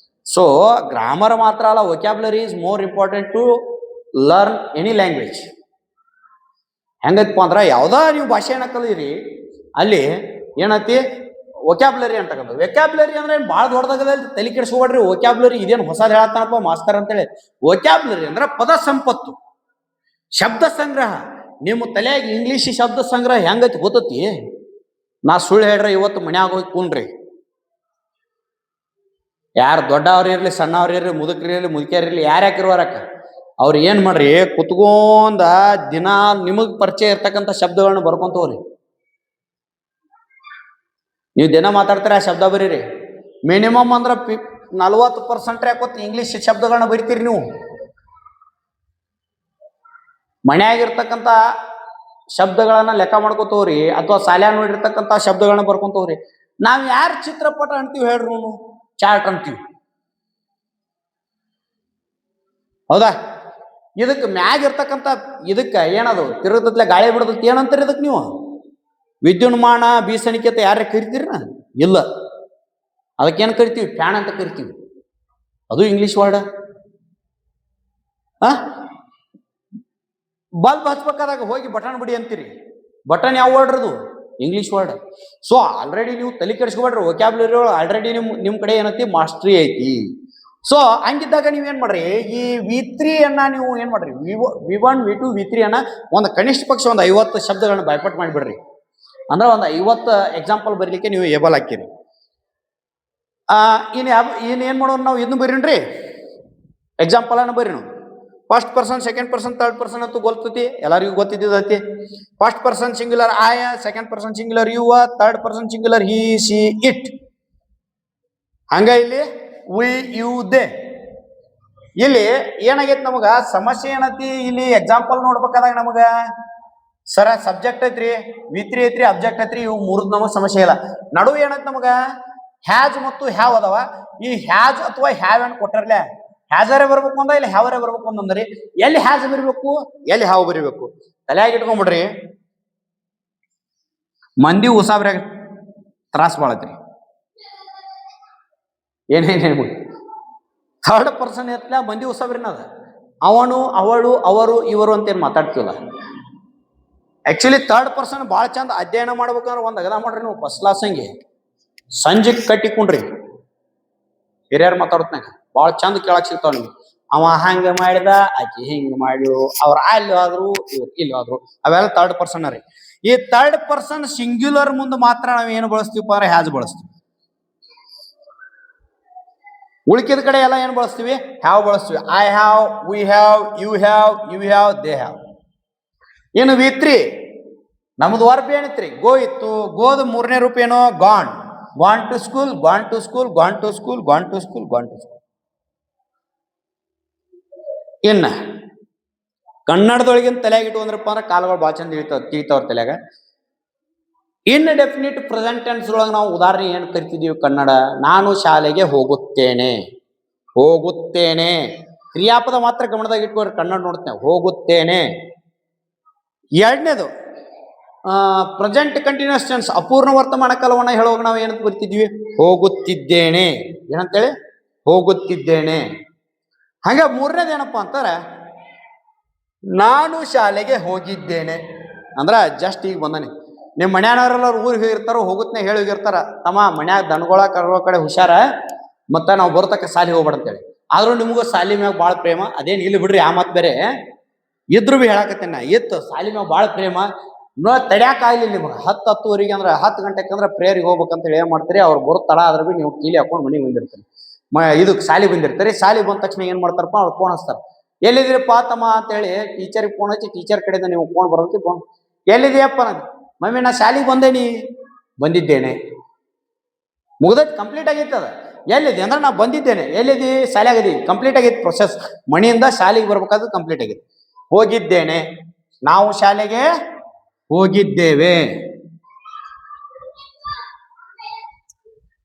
A: ಸೊ ಗ್ರಾಮರ್ ಮಾತ್ರ ಅಲ್ಲ, vocabulary is more important to learn any language. ಹೆಂಗೈತಪ್ಪ ಅಂದ್ರ ಯಾವ್ದಾ ನೀವು ಭಾಷೆಯನ್ನ ಕಲಿಯಿರಿ, ಅಲ್ಲಿ ಏನೈತಿ ವೊಕ್ಯಾಬ್ಯುಲರಿ ಅಂತಕ್ಕಂಥದ್ದು. ವೊಕ್ಯಾಬ್ಯುಲರಿ ಅಂದ್ರೆ ಭಾಳ ದೊಡ್ಡದಾಗದ, ತಲೆ ಕೆಡಿಸ್ಕೊಬೇಡ್ರಿ. ವೊಕ್ಯಾಬ್ಯುಲರಿ ಇದೇನು ಹೊಸದ್ ಹೇಳತ್ತಾನಪ್ಪ ಮಾಸ್ತರ್ ಅಂತೇಳಿ. ವೊಕ್ಯಾಬ್ಯುಲರಿ ಅಂದ್ರೆ ಪದ ಸಂಪತ್ತು, ಶಬ್ದ ಸಂಗ್ರಹ. ನಿಮ್ಮ ತಲೆಯಾಗಿ ಇಂಗ್ಲಿಷ್ ಶಬ್ದ ಸಂಗ್ರಹ ಹೆಂಗೈತಿ ಗೊತ್ತತಿ? ನಾ ಸುಳ್ಳು ಹೇಳ್ರಿ, ಇವತ್ತು ಮನ್ಯಾಗ ಹೋಗಿ ಕೂನ್ರಿ, ಯಾರು ದೊಡ್ಡವ್ರ ಇರ್ಲಿ, ಸಣ್ಣವ್ರ ಇರ್ಲಿ, ಮುದುಕ್ರಿ ಇರ್ಲಿ, ಮುದುಕಿಯರಿರ್ಲಿ, ಯಾರ್ಯಾಕಿರುವಾರಕ್ಕ ಅವ್ರು ಏನ್ ಮಾಡ್ರಿ, ಕುತ್ಕೊಂಡ ದಿನ ನಿಮಗ್ ಪರಿಚಯ ಇರ್ತಕ್ಕಂಥ ಶಬ್ದಗಳನ್ನ ಬರ್ಕೊಂತ ಹೋಗ್ರಿ. ನೀವು ದಿನ ಮಾತಾಡ್ತಾರೆ ಆ ಶಬ್ದ ಬರೀರಿ. ಮಿನಿಮಮ್ ಅಂದ್ರ 40% ಯಾಕೊತ್ತು ಇಂಗ್ಲಿಷ್ ಶಬ್ದಗಳನ್ನ ಬರಿತೀರಿ ನೀವು. ಮನ್ಯಾಗಿರ್ತಕ್ಕಂಥ ಶಬ್ದಗಳನ್ನ ಲೆಕ್ಕ ಮಾಡ್ಕೊತವ್ರಿ, ಅಥವಾ ಶಾಲ್ಯಾಗ ನೋಡಿರ್ತಕ್ಕಂಥ ಶಬ್ದಗಳನ್ನ ಬರ್ಕೊಂತವ್ರಿ. ನಾವ್ ಯಾರು ಚಿತ್ರಪಟ ಅಂತೀವಿ ಹೇಳ್ರಿ, ನೀವು ಚಾರ್ಟ್ ಅಂತೀವಿ, ಹೌದಾ? ಇದಕ್ಕೆ ಮ್ಯಾಗ ಇರ್ತಕ್ಕಂಥ ಇದಕ್ಕೆ ಏನದು ತಿರುಗತ್ಲೆ ಗಾಳಿ ಬಿಡದತ್ ಏನಂತೀರಿ ಇದಕ್ಕೆ ನೀವು? ವಿದ್ಯುನ್ಮಾನ ಬೀಸಣಿಕೆ ಅಂತ ಯಾರ ಕರಿತೀರಿ? ಇಲ್ಲ, ಅದಕ್ಕೇನು ಕರಿತೀವಿ? ಫ್ಯಾನ್ ಅಂತ ಕರಿತೀವಿ. ಅದು ಇಂಗ್ಲಿಷ್ ವರ್ಡ್. ಬಲ್ಬ್ ಹಚ್ಬೇಕಾದಾಗ ಹೋಗಿ ಬಟನ್ ಬಿಡಿ ಅಂತೀರಿ. ಬಟನ್ ಯಾವ ವರ್ಡ್ ಅದು? English word. ಸೊ ಆಲ್ರೆಡಿ ನೀವು ತಲೆ ಕೆಡಿಸ್ಕೊಬೇಡ್ರಿ. ವೊಕ್ಯಾಬ್ಯುಲರಿ ಆಲ್ರೆಡಿ ನಿಮ್ ಕಡೆ ಏನೈತಿ, ಮಾಸ್ಟ್ರಿ ಐತಿ. ಸೊ ಹಂಗಿದ್ದಾಗ ನೀವೇನ್ ಮಾಡ್ರಿ, ಈ V3 ಅನ್ನ ನೀವು ಏನ್ ಮಾಡ್ರಿ, V1 V2 V3 ಅನ್ನ ಒಂದು ಕನಿಷ್ಠ ಪಕ್ಷ ಒಂದು 50 ಶಬ್ದಗಳನ್ನ ಬೈಪಟ್ ಮಾಡಿಬಿಡ್ರಿ. ಅಂದ್ರೆ ಒಂದು 50 ಎಕ್ಸಾಂಪಲ್ ಬರೀಲಿಕ್ಕೆ ನೀವು ಏಬಲ್ ಹಾಕಿರಿ. ಇನ್ ಏನ್ ಮಾಡೋಣ ನಾವು, ಇದನ್ನು ಬರೀನ್ರಿ, ಎಕ್ಸಾಂಪಲ್ ಅನ್ನ ಬರೀನು. First person, second person, third person ಅಂತೂ ಗೊತ್ತೈತಿ, ಎಲ್ಲರಿಗೂ ಗೊತ್ತಿದ್ದೈತಿ. First person singular I, second person singular you, third person singular he, she, it. ಹಂಗ ಇಲ್ಲಿ ವಿ, ಯು, ದೇ. ಇಲ್ಲಿ ಏನಾಗೈತಿ ನಮಗ ಸಮಸ್ಯೆ ಏನೈತಿ, ಇಲ್ಲಿ ಎಕ್ಸಾಂಪಲ್ ನೋಡ್ಬೇಕಾದಾಗ ನಮಗ ಸರ ಸಬ್ಜೆಕ್ಟ್ ಐತ್ರಿ, V3 ಐತ್ರಿ, ಅಬ್ಜೆಕ್ಟ್ ಐತ್ರಿ, ಇವು ಮೂರದ್ ನಮಗ್ ಸಮಸ್ಯೆ ಇಲ್ಲ. ನಡುವೆ ಏನೈತಿ ನಮಗ ಹ್ಯಾಜ್ ಮತ್ತು ಹ್ಯಾವ್ ಅದಾವ. ಈ ಹ್ಯಾಜ್ ಅಥವಾ ಹ್ಯಾವ್ ಏನ್ ಕೊಟ್ಟರ್ಲೆ, ಹ್ಯಾಜರೇ ಬರ್ಬೇಕು ಅಂದ, ಇಲ್ಲಿ ಹ್ಯಾವರೇ ಬರ್ಬೇಕು ಅಂತಂದ್ರಿ, ಎಲ್ಲಿ ಹ್ಯಾಜ್ ಬರಿಬೇಕು, ಎಲ್ಲಿ ಹ್ಯಾವ್ ಬರಿಬೇಕು? ತಲೆಯಾಗಿ ಇಟ್ಕೊಂಡ್ಬಿಡ್ರಿ. ಮಂದಿ ಉಸಾಬ್ರಾಗ ತ್ರಾಸ್ ಬಾಳತ್ರಿ. ಏನೇನು ಥರ್ಡ್ ಪರ್ಸನ್ ಎತ್ತಲ ಮಂದಿ ಉಸಾಬ್ರಿನ ಅದ. ಅವನು, ಅವಳು, ಅವರು, ಇವರು ಅಂತೇನು ಮಾತಾಡ್ತೀವಲ್ಲ, ಆಕ್ಚುಲಿ ಥರ್ಡ್ ಪರ್ಸನ್ ಭಾಳ ಚಂದ ಅಧ್ಯಯನ ಮಾಡ್ಬೇಕಂದ್ರೆ ಒಂದು ಅಗದ ಮಾಡ್ರಿ ನೀವು. ಫಸ್ಟ್ ಕ್ಲಾಸ್ ಹಂಗೆ ಸಂಜೆಗೆ ಕಟ್ಟಿಕೊಂಡ್ರಿ, ಹಿರಿಯರು ಮಾತಾಡತ್ನಾಗ ಭಾಳ ಚಂದ ಕೇಳಕ್ ಸಿಗ್ತಾವ ನಿಮ್ಗೆ. ಅವ ಹಂಗ ಮಾಡಿದ, ಆಕಿ ಹಿಂಗ ಮಾಡಿದ್ರು, ಅವ್ರ ಅಲ್ಲಿ ಹೋದ್ರು, ಇವ್ರು ಇಲ್ಲಿ ಹೋದ್ರು, ಅವೆಲ್ಲ ಥರ್ಡ್ ಪರ್ಸನ್ ರೀ. ಈ ಥರ್ಡ್ ಪರ್ಸನ್ ಸಿಂಗ್ಯುಲರ್ ಮುಂದೆ ಮಾತ್ರ ನಾವ್ ಏನು ಬಳಸ್ತೀವಪ್ಪ ಅಂದ್ರೆ ಹ್ಯಾಸ್ ಬಳಸ್ತೀವಿ. ಉಳ್ಕಿದ ಕಡೆ ಎಲ್ಲ ಏನು ಬಳಸ್ತೀವಿ? ಹ್ಯಾವ್ ಬಳಸ್ತೀವಿ. I have, we have, you have, you have, they have. ಏನು V3 ನಮ್ದು ವರ್ಬ್ ಏನಿತ್ರಿ? ಗೋ ಇತ್ತು. ಗೋದ ಮೂರನೇ ರೂಪ ಏನೋ gone. Gone to school, gone to school, gone to school, gone to school, gone to school. ಇನ್ನ ಕನ್ನಡದೊಳಗಿನ ತಲೆಯಾಗ ಇಟ್ಟು ಅಂದ್ರಪ್ಪ ಅಂದ್ರೆ ಕಾಲಗಳು ಭಾಳ ಚಂದ ತಿಳಿತಾವ್ರ ತಲೆಯಾಗ. ಇನ್ ಡೆಫಿನಿಟ್ ಪ್ರೆಸೆಂಟ್ ಟೆನ್ಸ್ ಒಳಗೆ ನಾವು ಉದಾಹರಣೆ ಏನು ಕರಿತಿದೀವಿ? ಕನ್ನಡ, ನಾನು ಶಾಲೆಗೆ ಹೋಗುತ್ತೇನೆ. ಹೋಗುತ್ತೇನೆ ಕ್ರಿಯಾಪದ ಮಾತ್ರ ಗಮನದಾಗ ಇಟ್ಕೋರಿ. ಕನ್ನಡ ನೋಡ್ತೇನೆ, ಹೋಗುತ್ತೇನೆ. ಎರಡನೇದು ಪ್ರೆಸೆಂಟ್ ಕಂಟಿನ್ಯೂಸ್ ಟೆನ್ಸ್, ಅಪೂರ್ಣ ವರ್ತಮಾನ ಕಾಲವನ್ನ ಹೇಳುವಾಗ ನಾವು ಏನಂತ ಬರ್ತಿದ್ವಿ? ಹೋಗುತ್ತಿದ್ದೇನೆ. ಏನಂತೇಳಿ? ಹೋಗುತ್ತಿದ್ದೇನೆ. ಹಂಗ ಮೂರನೇದು ಏನಪ್ಪಾ ಅಂತಾರೆ, ನಾನು ಶಾಲೆಗೆ ಹೋಗಿದ್ದೇನೆ. ಅಂದ್ರ ಜಸ್ಟ್ ಈಗ ಬಂದಾನೆ. ನಿಮ್ಮ ಮನ್ಯಾನವರೆಲ್ಲರೂ ಊರಿಗೆ ಹೋಗಿರ್ತಾರೋ, ಹೋಗುತ್ತನೆ ಹೇಳಿ ಹೋಗಿರ್ತಾರ, ತಮ್ಮ ಮನ್ಯಾಗ ದನಗಳ ಕರೋ ಕಡೆ ಹುಷಾರ, ಮತ್ತ ನಾವು ಬರ್ತಕ್ಕ ಸಾಲಿ ಹೋಗ್ಬೇಡ ಅಂತೇಳಿ. ಆದ್ರೂ ನಿಮಗೂ ಸಾಲಿ ಮ್ಯಾಗ ಭಾಳ ಪ್ರೇಮ. ಅದೇನು ಇಲ್ಲಿ ಬಿಡ್ರಿ, ಆ ಮಾತು ಬೇರೆ ಇದ್ರು ಬಿ ಹೇಳಕತ್ತೇನೆ ನಾ. ಇತ್ತು ಸಾಲಿ ಮ್ಯಾಗ ಭಾಳ ಪ್ರೇಮ, ತಡ್ಯಾಕ ಆಗ್ಲಿಲ್ಲ ನಿಮಗೆ. 10-10:30 ಅಂದ್ರೆ 10 ಗಂಟೆಗೆ ಅಂದ್ರೆ ಪ್ರೇಯರಿಗೆ ಹೋಗ್ಬೇಕಂತೇಳಿ ಏನ್ ಮಾಡ್ತೀರಿ? ಅವ್ರು ಬರೋ ತಡ ಆದ್ರೆ ಬಿ ನೀವು ಕೀಲಿ ಹಾಕೊಂಡು ಮನೆಗೆ ಬಂದಿರ್ತೀರಿ. ಇದಕ್ಕೆ ಸಾಲಿ ಬಂದಿರ್ತೀರಿ. ಸಾಲಿ ಬಂದ ತಕ್ಷಣ ಏನ್ ಮಾಡ್ತಾರಪ್ಪ, ಅವ್ರು ಫೋನ್ ಹಚ್ತಾರೆ. ಎಲ್ಲಿದ್ದೀರಪ್ಪ ತಮ್ಮ ಅಂತೇಳಿ ಟೀಚರಿಗೆ ಫೋನ್ ಹಚ್ಚಿ, ಟೀಚರ್ ಕಡೆಯಿಂದ ನೀವು ಫೋನ್ ಬರೋದಕ್ಕೆ ಫೋನ್, ಎಲ್ಲಿದೆಯಪ್ಪ? ಮಮ್ಮಿ ನಾ ಶಾಲಿಗೆ ಬಂದೇನಿ. ಬಂದಿದ್ದೇನೆ. ಮುಗ್ದೈತಿ, ಕಂಪ್ಲೀಟ್ ಆಗೈತೆ ಅದ. ಎಲ್ಲಿದೆ ಅಂದ್ರೆ ನಾ ಬಂದಿದ್ದೇನೆ. ಎಲ್ಲಿದಿ? ಶಾಲೆ ಆಗಿದ್ದೀವಿ. ಕಂಪ್ಲೀಟ್ ಆಗೈತಿ ಪ್ರೊಸೆಸ್. ಮನೆಯಿಂದ ಶಾಲೆಗೆ ಬರ್ಬೇಕಾದ್ರೆ ಕಂಪ್ಲೀಟ್ ಆಗೈತಿ. ಹೋಗಿದ್ದೇನೆ, ನಾವು ಶಾಲೆಗೆ ಹೋಗಿದ್ದೇವೆ.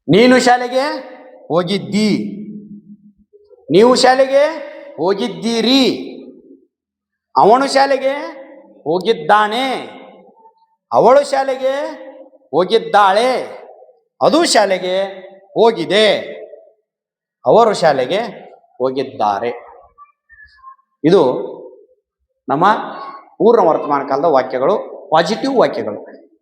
A: ನೀನು ಶಾಲೆಗೆ ಹೋಗಿದ್ದಿ, ನೀವು ಶಾಲೆಗೆ ಹೋಗಿದ್ದೀರಿ, ಅವನು ಶಾಲೆಗೆ ಹೋಗಿದ್ದಾನೆ, ಅವಳು ಶಾಲೆಗೆ ಹೋಗಿದ್ದಾಳೆ, ಅದು ಶಾಲೆಗೆ ಹೋಗಿದೆ, ಅವರು ಶಾಲೆಗೆ ಹೋಗಿದ್ದಾರೆ. ಇದು ನಮ್ಮ ಪೂರ್ಣ ವರ್ತಮಾನ ಕಾಲದ ವಾಕ್ಯಗಳು, ಪಾಸಿಟಿವ್ ವಾಕ್ಯಗಳು.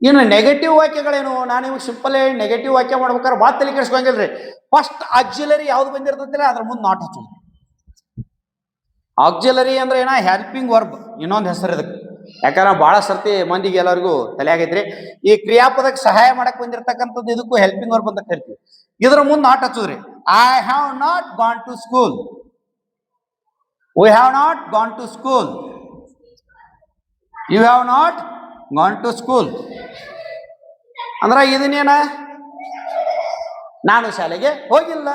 A: ಇನ್ನು ನೆಗೆಟಿವ್ ವಾಕ್ಯಗಳೇನು? ನಾನು ನಿಮಗೆ ಸಿಂಪಲ್ ನೆಗೆಟಿವ್ ವಾಕ್ಯ ಮಾಡ್ಬೇಕಾದ್ರೆ ಭಾಳ ತಲೆ ಕೆಡಿಸ್ಕೊಂಗಿಲ್ರಿ. ಫಸ್ಟ್ ಆಕ್ಸಿಲರಿ ಯಾವ್ದು ಬಂದಿರ್ತೈತಿಲ್ಲ ಅದ್ರ ಮುಂದೆ ನಾಟ್ ಹಚ್ಚೋದು. ಆಕ್ಸಿಲರಿ ಅಂದ್ರೆ ಏನ? ಹೆಲ್ಪಿಂಗ್ ವರ್ಬ್, ಇನ್ನೊಂದು ಹೆಸರು ಇದಕ್ಕೆ. ಯಾಕಂದ್ರೆ ಬಹಳ ಸರ್ತಿ ಮಂದಿಗೆ ಎಲ್ಲರಿಗೂ ತಲೆ ಆಗೈತ್ರಿ. ಈ ಕ್ರಿಯಾಪದಕ್ಕೆ ಸಹಾಯ ಮಾಡಕ್ ಬಂದಿರತಕ್ಕಂಥದ್ದು ಇದಕ್ಕೂ ಹೆಲ್ಪಿಂಗ್ ವರ್ಬ್ ಅಂತ ಕರಿತೀವಿ. ಇದ್ರ ಮುಂದೆ ನಾಟ್ ಹಚ್ಚೋದ್ರಿ. I have not gone to school, we have not gone to school, you have not gone to school. ಅಂದ್ರ ಇದನ್ನೇನ? ನಾನು ಶಾಲೆಗೆ ಹೋಗಿಲ್ಲ,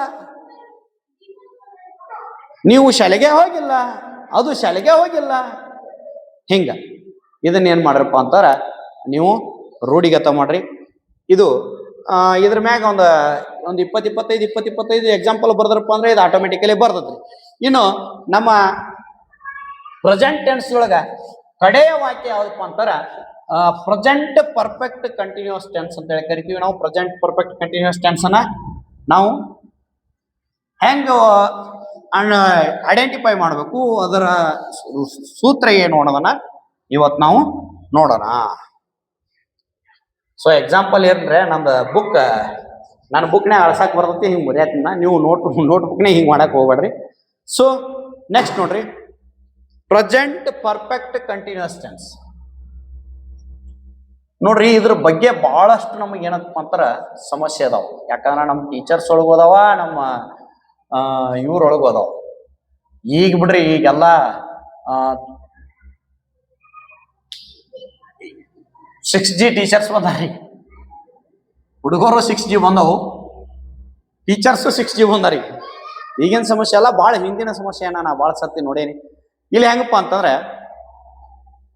A: ನೀವು ಶಾಲೆಗೆ ಹೋಗಿಲ್ಲ, ಅದು ಶಾಲೆಗೆ ಹೋಗಿಲ್ಲ. ಹಿಂಗ ಇದನ್ನೇನ್ ಮಾಡ್ರಪ್ಪ ಅಂತಾರ, ನೀವು ರೂಢಿಗತ ಮಾಡ್ರಿ. ಇದು ಇದ್ರ ಮ್ಯಾಗ ಒಂದು 20-25 ಎಕ್ಸಾಂಪಲ್ ಬರ್ದ್ರಪ್ಪ ಅಂದ್ರೆ ಇದು ಆಟೋಮೆಟಿಕಲಿ ಬರ್ತದ್ರಿ. ಇನ್ನು ನಮ್ಮ ಪ್ರೆಸೆಂಟ್ ಟೆನ್ಸ್ ಒಳಗ ಕಡೆಯ ವಾಕ್ಯ ಯಾವ್ದಪ್ಪ ಅಂತಾರ, ಪ್ರೆಸೆಂಟ್ ಪರ್ಫೆಕ್ಟ್ ಕಂಟಿನ್ಯೂಸ್ ಟೆನ್ಸ್ ಅಂತ ಹೇಳಿ ಕರಿತೀವಿ ನಾವು. ಪ್ರೆಸೆಂಟ್ ಪರ್ಫೆಕ್ಟ್ ಕಂಟಿನ್ಯೂಸ್ ಟೆನ್ಸ್ ಅನ್ನ ನಾವು ಹೆಂಗ ಐಡೆಂಟಿಫೈ ಮಾಡಬೇಕು, ಅದರ ಸೂತ್ರ ಏನು ಅನ್ನೋದನ್ನ ಇವತ್ತು ನಾವು ನೋಡೋಣ. ಸೊ ಎಕ್ಸಾಂಪಲ್ ಏನಂದ್ರೆ, ನಮ್ದು ಬುಕ್, ನಾನು ಬುಕ್ನೇ ಅಳ್ಸಾಕ್ ಬರ್ತೈತಿ, ಹಿಂಗೆ ಬರೆಯತ್ನ. ನೀವು ನೋಟ್ಬುಕ್ನೇ ಹಿಂಗೆ ಮಾಡಕ್ ಹೋಗ್ಬೇಡ್ರಿ. ಸೊ ನೆಕ್ಸ್ಟ್ ನೋಡ್ರಿ, ಪ್ರೆಸೆಂಟ್ ಪರ್ಫೆಕ್ಟ್ ಕಂಟಿನ್ಯೂಸ್ ಟೆನ್ಸ್ ನೋಡ್ರಿ. ಇದ್ರ ಬಗ್ಗೆ ಬಹಳಷ್ಟು ನಮಗೆ ಏನಪ್ಪ ಅಂತಾರ ಸಮಸ್ಯೆ ಅದಾವ. ಯಾಕಂದ್ರೆ ನಮ್ಮ ಟೀಚರ್ಸ್ ಒಳಗೂ ಅದಾವ, ನಮ್ಮ ಇವ್ರೊಳಗೂ ಅದಾವ. ಈಗ ಬಿಡ್ರಿ, ಈಗೆಲ್ಲ 6G ಟೀಚರ್ಸ್ ಬಂದಾರಿ. ಹುಡುಗರು 6G ಬಂದವು, ಟೀಚರ್ಸು 6G ಬಂದಾರಿ. ಈಗಿನ ಸಮಸ್ಯೆ ಅಲ್ಲ, ಭಾಳ ಹಿಂದಿನ ಸಮಸ್ಯೆ ನಾ ಭಾಳ ಸರ್ತಿ ನೋಡೇನಿ. ಇಲ್ಲಿ ಹೆಂಗಪ್ಪ ಅಂತಂದ್ರೆ,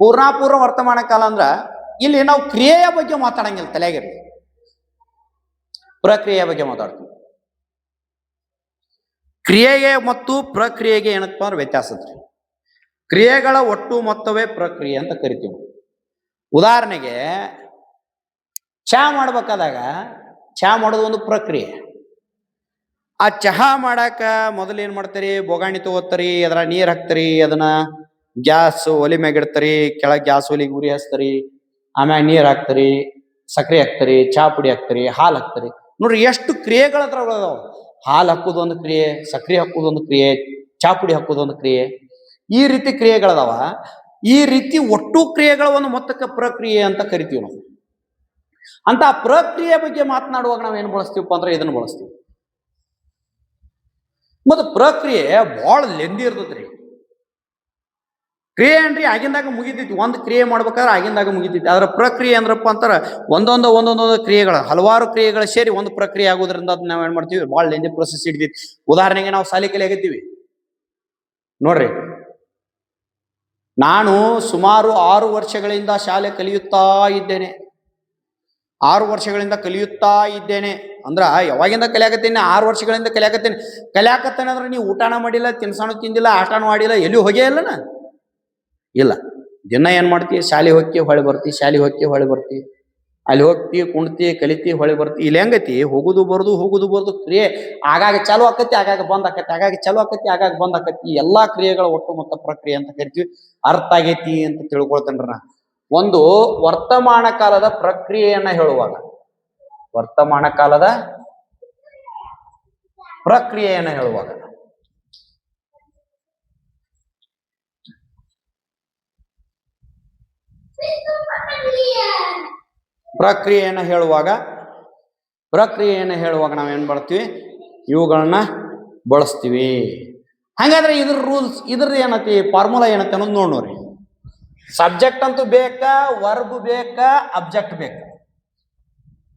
A: ಪೂರ್ಣ ವರ್ತಮಾನ ಕಾಲ ಅಂದ್ರ ಇಲ್ಲಿ ನಾವು ಕ್ರಿಯೆಯ ಬಗ್ಗೆ ಮಾತಾಡಂಗಿಲ್ಲ, ತಲೆಯಾಗಿರ್ಲಿ. ಪ್ರಕ್ರಿಯೆಯ ಬಗ್ಗೆ ಮಾತಾಡ್ತೀವಿ. ಕ್ರಿಯೆಗೆ ಮತ್ತು ಪ್ರಕ್ರಿಯೆಗೆ ಏನಪ್ಪ ಅಂದ್ರೆ ವ್ಯತ್ಯಾಸ ಐತ್ರಿ. ಕ್ರಿಯೆಗಳ ಒಟ್ಟು ಮೊತ್ತವೇ ಪ್ರಕ್ರಿಯೆ ಅಂತ ಕರಿತೀವಿ. ಉದಾಹರಣೆಗೆ ಚಹಾ ಮಾಡ್ಬೇಕಾದಾಗ ಚಹಾ ಮಾಡೋದು ಒಂದು ಪ್ರಕ್ರಿಯೆ. ಆ ಚಹಾ ಮಾಡಾಕ ಮೊದಲು ಏನ್ ಮಾಡ್ತೀರಿ? ಬೊಗಾಣಿ ತಗೋತಾರಿ, ಅದ್ರ ನೀರ್ ಹಾಕ್ತಾರಿ, ಅದನ್ನ ಗ್ಯಾಸ್ ಒಲಿ ಮ್ಯಾಗ ಇಡ್ತಾರಿ, ಕೆಳಗೆ ಗ್ಯಾಸ್ ಒಲಿಗೆ ಉರಿ ಹಚ್ತಾರಿ, ಆಮ್ಯಾಗ ನೀರ್ ಹಾಕ್ತಾರಿ, ಸಕ್ಕರೆ ಹಾಕ್ತಾರಿ, ಚಹಾ ಪುಡಿ ಹಾಕ್ತಾರಿ, ಹಾಲು ಹಾಕ್ತಾರಿ. ನೋಡ್ರಿ ಎಷ್ಟು ಕ್ರಿಯೆಗಳ ಅದಾವ. ಹಾಲು ಹಾಕೋದು ಒಂದು ಕ್ರಿಯೆ, ಸಕ್ಕರೆ ಹಾಕೋದು ಒಂದು ಕ್ರಿಯೆ, ಚಹಾ ಪುಡಿ ಹಾಕೋದು ಒಂದು ಕ್ರಿಯೆ. ಈ ರೀತಿ ಕ್ರಿಯೆಗಳದಾವ. ಈ ರೀತಿ ಒಟ್ಟು ಕ್ರಿಯೆಗಳ ಒಂದು ಮೊತ್ತಕ್ಕೆ ಪ್ರಕ್ರಿಯೆ ಅಂತ ಕರಿತೀವಿ ನಾವು. ಅಂತ ಪ್ರಕ್ರಿಯೆ ಬಗ್ಗೆ ಮಾತನಾಡುವಾಗ ನಾವ್ ಏನ್ ಬಳಸ್ತೀವಪ್ಪ ಅಂದ್ರೆ ಇದನ್ನ ಬಳಸ್ತೀವಿ. ಮತ್ತು ಪ್ರಕ್ರಿಯೆ ಬಹಳ ಲೆಂದಿ ಇರ್ತದ್ರಿ. ಕ್ರಿಯೆ ಏನ್ರಿ ಆಗಿಂದಾಗ ಮುಗಿತೈತಿ. ಒಂದು ಕ್ರಿಯೆ ಮಾಡ್ಬೇಕಾದ್ರೆ ಆಗಿಂದಾಗ ಮುಗಿತೈತಿ. ಅದರ ಪ್ರಕ್ರಿಯೆ ಅಂದ್ರಪ್ಪ ಅಂತಾರ ಒಂದೊಂದು ಕ್ರಿಯೆಗಳ, ಹಲವಾರು ಕ್ರಿಯೆಗಳು ಸೇರಿ ಒಂದು ಪ್ರಕ್ರಿಯೆ ಆಗೋದ್ರಿಂದ ಅದ್ ನಾವ್ ಏನ್ ಮಾಡ್ತೀವಿ? ಬಹಳ ಲೆಂದಿ ಪ್ರೊಸೆಸ್ ಹಿಡಿದೈತಿ. ಉದಾಹರಣೆಗೆ ನಾವು ಶಾಲೆ ಕಲಿಯಾಗತ್ತೀವಿ ನೋಡ್ರಿ. ನಾನು ಸುಮಾರು 6 ವರ್ಷಗಳಿಂದ ಶಾಲೆ ಕಲಿಯುತ್ತಾ ಇದ್ದೇನೆ. 6 ವರ್ಷಗಳಿಂದ ಕಲಿಯುತ್ತಾ ಇದ್ದೇನೆ. ಅಂದ್ರ ಯಾವಾಗಿಂದ ಕಲಿಯಾಕತ್ತೀನಿ? 6 ವರ್ಷಗಳಿಂದ ಕಲಿಯಾಕತ್ತೀನಿ. ಕಲಿಯಾಕತ್ತೇನೆ ಅಂದ್ರೆ ನೀವು ಊಟನ ಮಾಡಿಲ್ಲ, ತಿನ್ಸಾನು ತಿಂದಿಲ್ಲ, ಆಟನೂ ಆಡಿಲ್ಲ, ಎಲ್ಲಿ ಹೋಗೇ ಇಲ್ಲನ? ಇಲ್ಲ. ದಿನ ಏನ್ ಮಾಡ್ತಿ? ಶಾಲೆ ಹೋಗಿ ಹೊಳೆ ಬರ್ತಿ, ಶಾಲೆ ಹೋಗಿ ಹೊಳೆ ಬರ್ತಿ, ಅಲ್ಲಿ ಹೋಗ್ತಿ, ಕುಣ್ತಿ, ಕಲಿತಿ, ಹೊಳೆ ಬರ್ತಿ. ಇಲ್ಲಿ ಹೆಂಗೈತಿ? ಹೋಗುದು ಬರುದು ಕ್ರಿಯೆ ಆಗಾಗ ಚಾಲು ಆಕತಿ, ಆಗಾಗ ಬಂದ್ ಆಕತಿ, ಆಗಾಗ ಚಾಲು ಆಕತಿ, ಆಗಾಗ ಬಂದ್ ಆಕತಿ. ಎಲ್ಲಾ ಕ್ರಿಯೆಗಳ ಒಟ್ಟು ಮೊತ್ತ ಪ್ರಕ್ರಿಯೆ ಅಂತ ಕರಿತೀವಿ. ಅರ್ಥ ಆಗೈತಿ ಅಂತ ತಿಳ್ಕೊಳ್ತೇನ್ರ ನಾ. ಒಂದು ವರ್ತಮಾನ ಕಾಲದ ಪ್ರಕ್ರಿಯೆಯನ್ನ ಹೇಳುವಾಗ, ವರ್ತಮಾನ ಕಾಲದ ಪ್ರಕ್ರಿಯೆಯನ್ನ ಹೇಳುವಾಗ ಪ್ರಕ್ರಿಯೆಯನ್ನ ಹೇಳುವಾಗ ನಾವೇನ್ ಮಾಡ್ತೀವಿ? ಇವುಗಳನ್ನ ಬಳಸ್ತೀವಿ. ಹಾಗಾದ್ರೆ ಇದ್ರ ರೂಲ್ಸ್, ಇದ್ರ ಏನತಿ ಫಾರ್ಮುಲಾ ಏನತಿ ಅನ್ನೋದು ನೋಡ್ರಿ. ಸಬ್ಜೆಕ್ಟ್ ಅಂತೂ ಬೇಕಾ, ವರ್ಬ್ ಬೇಕಾ, ಅಬ್ಜೆಕ್ಟ್ ಬೇಕಾ?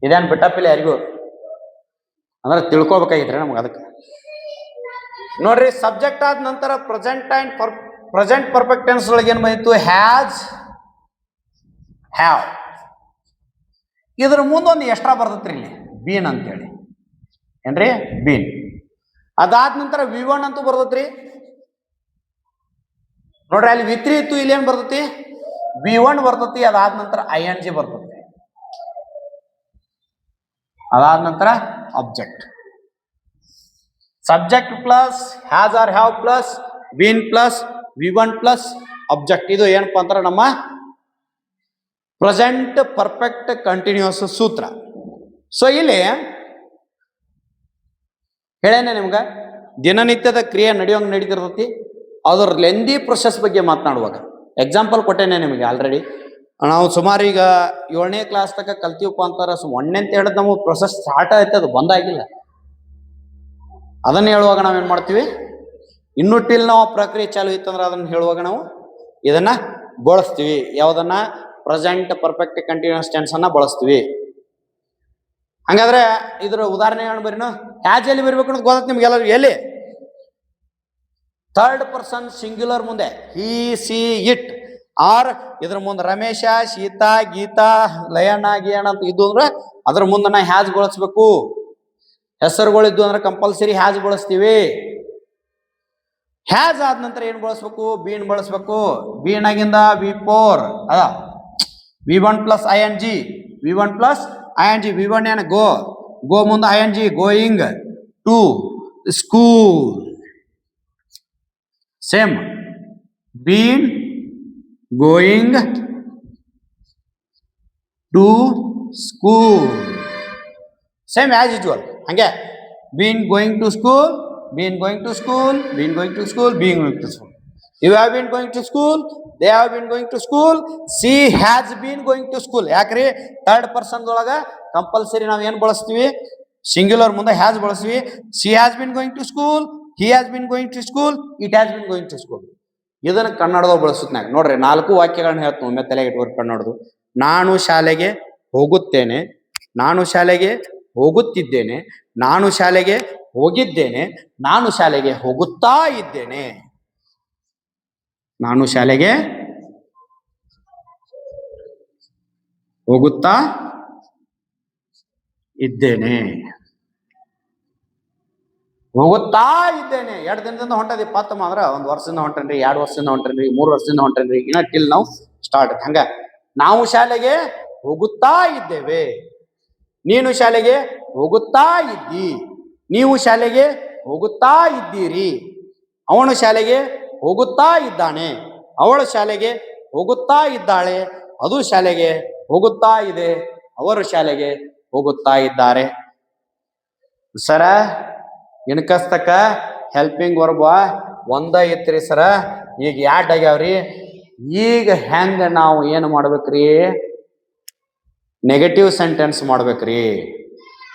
A: ಇದೇನ್ ಬಿಟ್ಟಪ್ಪಿಲ್ಲ ಯಾರಿಗೂ, ಅಂದ್ರೆ ತಿಳ್ಕೊಬೇಕಾಗಿದ್ರಿ ನಮ್ಗೆ. ಅದಕ್ಕೆ ನೋಡ್ರಿ, ಸಬ್ಜೆಕ್ಟ್ ಆದ ನಂತರ ಪ್ರೆಸೆಂಟ್ ಪರ್ಫೆಕ್ಟ್ ಟೆನ್ಸ್ ಒಳಗೆ ಏನ್ ಬಂದಿತ್ತು? Has, have. ಇದ್ರ ಮುಂದೊಂದು ಎಕ್ಸ್ಟ್ರಾ ಬರ್ತೈತ್ರಿ ಇಲ್ಲಿ, ಬೀನ್ ಅಂತೇಳಿ. ಏನ್ರಿ? ಬೀನ್. ಅದಾದ ನಂತರ V1 ಅಂತೂ ಬರ್ತೈತ್ರಿ. ನೋಡ್ರಿ, ಅಲ್ಲಿ V3 ಇತ್ತು, ಇಲ್ಲಿ ಏನ್ ಬರ್ತೈತಿ? V1 ಬರ್ತೈತಿ. ಅದಾದ ನಂತರ ING ಬರ್ತೈತಿ. ಅದಾದ ನಂತರ object. Subject plus has or have plus been plus V1 plus object. ಇದು ಏನಪ್ಪಾ ಅಂತಾರ ನಮ್ಮ ಪ್ರೆಸೆಂಟ್ ಪರ್ಫೆಕ್ಟ್ ಕಂಟಿನ್ಯೂಸ್ ಸೂತ್ರ. ಸೊ ಇಲ್ಲಿ ಹೇಳೇನೆ ನಿಮ್ಗ, ದಿನನಿತ್ಯದ ಕ್ರಿಯೆ ನಡೆಯೋಂಗ್ ನಡೀತಿರ್ತೈತಿ. ಅದ್ರ ಲೆಂದಿ ಪ್ರೊಸೆಸ್ ಬಗ್ಗೆ ಮಾತನಾಡುವಾಗ ಎಕ್ಸಾಂಪಲ್ ಕೊಟ್ಟೇನೆ ನಿಮಗೆ ಆಲ್ರೆಡಿ. ನಾವು ಸುಮಾರು ಈಗ 7ನೇ ಕ್ಲಾಸ್ ತನಕ ಕಲ್ತೀವಪ್ಪ ಅಂತಾರ. 1ನೇ ಅಂತ ಹೇಳಿದ್ ನಮಗೆ ಪ್ರೊಸೆಸ್ ಸ್ಟಾರ್ಟ್ ಆಯ್ತು, ಅದು ಬಂದಾಗಿಲ್ಲ. ಅದನ್ನ ಹೇಳುವಾಗ ನಾವೇನ್ ಮಾಡ್ತೀವಿ? ಇನ್ನೂ ಟಿಲ್ ನಾವು ಪ್ರಕ್ರಿಯೆ ಚಾಲು ಇತ್ತಂದ್ರೆ ಅದನ್ನ ಹೇಳುವಾಗ ನಾವು ಇದನ್ನ ಬಳಸ್ತೀವಿ. ಯಾವುದನ್ನ? ಪ್ರೆಸೆಂಟ್ ಪರ್ಫೆಕ್ಟ್ ಕಂಟಿನ್ಯೂಸ್ ಟೆನ್ಸ್ ಅನ್ನ ಬಳಸ್ತೀವಿ. ಹಂಗಾದ್ರೆ ಇದ್ರ ಉದಾಹರಣೆ ಬರ್ರಿ. ಹ್ಯಾಜ್ ಎಲ್ಲಿ ಬರಬೇಕು ಅಂತ ಗೊತ್ತ ನಿಮ್ಗೆಲ್ಲ? ಎಲ್ಲಿ? ಥರ್ಡ್ ಪರ್ಸನ್ ಸಿಂಗ್ಯುಲರ್ ಮುಂದೆ ಹಿ, ಸಿ, ಇಟ್, ಆರ್ ಇದ್ರ ಮುಂದೆ ರಮೇಶ, ಸೀತಾ, ಗೀತಾ, ಲಯಣ್ಣ, ಗಿಯಣ್ಣ ಅಂತ ಇದ್ದು ಅಂದ್ರೆ ಅದ್ರ ಮುಂದೆ ಹ್ಯಾಜ್ ಬಳಸ್ಬೇಕು. ಹೆಸರುಗಳಿದ್ದು ಅಂದ್ರೆ ಕಂಪಲ್ಸರಿ ಹ್ಯಾಜ್ ಬಳಸ್ತೀವಿ. ಹ್ಯಾಜ್ ಆದ ನಂತರ ಏನ್ ಬಳಸ್ಬೇಕು? ಬೀನ್ ಬಳಸ್ಬೇಕು. ಬೀನ್ ಆಗಿಂದ V4 ಅದ V1 plus ING, V1 plus ING. V1 ಏನ? ಗೋ ಮುಂದೆ ING, going to school. Same been going to school, same as usual. ಹಂಗೆ been going to school, been going to school, been going to school, been going to school. You have been going to school, they have been going to school, she has been going to school. ಯಾಕ್ರಿ? Third person ಒಳಗ compulsory ನಾವ್ ಏನ್ ಬಳಸ್ತೀವಿ? Singular ಮುಂದೆ has ಬಳಸ್ತೀವಿ. she has been going to school, he has been going to school, it has been going to school. ಇದನ್ನ ಕನ್ನಡದಾಗ ಬಳಸುತ್ನಾಗ ನೋಡ್ರಿ, 4 ವಾಕ್ಯಗಳನ್ನ ಹೇಳ್ತೀನಿ ಒಮ್ಮೆ ತಲೆಗೆ ಇಟ್ಕೊಂಡು ಕನ್ನಡದು. ನಾನು ಶಾಲೆಗೆ ಹೋಗುತ್ತೇನೆ, ನಾನು ಶಾಲೆಗೆ ಹೋಗುತ್ತಿದ್ದೇನೆ, ನಾನು ಶಾಲೆಗೆ ಹೋಗಿದ್ದೇನೆ, ನಾನು ಶಾಲೆಗೆ ಹೋಗುತ್ತಾ ಇದ್ದೇನೆ. ನಾನು ಶಾಲೆಗೆ ಹೋಗುತ್ತಾ ಇದ್ದೇನೆ, ಹೋಗುತ್ತಾ ಇದ್ದೇನೆ. 2 ದಿನದಿಂದ ಹೊಂಟದಿ ಪತ್ತಮ್ಮ ಅಂದ್ರೆ 1 ವರ್ಷದಿಂದ ಹೊಂಟನ್ರಿ, 2 ವರ್ಷದಿಂದ ಹೊಂಟನ್ರಿ, 3 ವರ್ಷದಿಂದ ಹೊಂಟನ್ರಿ, ಇನ್ನ ಟಿಲ್ ನಾವು ಸ್ಟಾರ್ಟ್. ಹಂಗ ನಾವು ಶಾಲೆಗೆ ಹೋಗುತ್ತಾ ಇದ್ದೇವೆ, ನೀನು ಶಾಲೆಗೆ ಹೋಗುತ್ತಾ ಇದ್ದಿ, ನೀವು ಶಾಲೆಗೆ ಹೋಗುತ್ತಾ ಇದ್ದೀರಿ, ಅವನು ಶಾಲೆಗೆ ಹೋಗುತ್ತಾ ಇದ್ದಾನೆ, ಅವಳು ಶಾಲೆಗೆ ಹೋಗುತ್ತಾ ಇದ್ದಾಳೆ, ಅದು ಶಾಲೆಗೆ ಹೋಗುತ್ತಾ ಇದೆ, ಅವರು ಶಾಲೆಗೆ ಹೋಗುತ್ತಾ ಇದ್ದಾರೆ. ಸರ ಇನ್ಕಸ್ತಕ ಹೆಲ್ಪಿಂಗ್ ವರ್ಬ ಒಂದ ಇತ್ರಿ ಸರ, ಈಗ 2 ಆಗ್ಯಾವ್ರಿ. ಈಗ ಹೆಂಗ ನಾವು ಏನು ಮಾಡ್ಬೇಕ್ರಿ? ನೆಗೆಟಿವ್ ಸೆಂಟೆನ್ಸ್ ಮಾಡ್ಬೇಕ್ರಿ.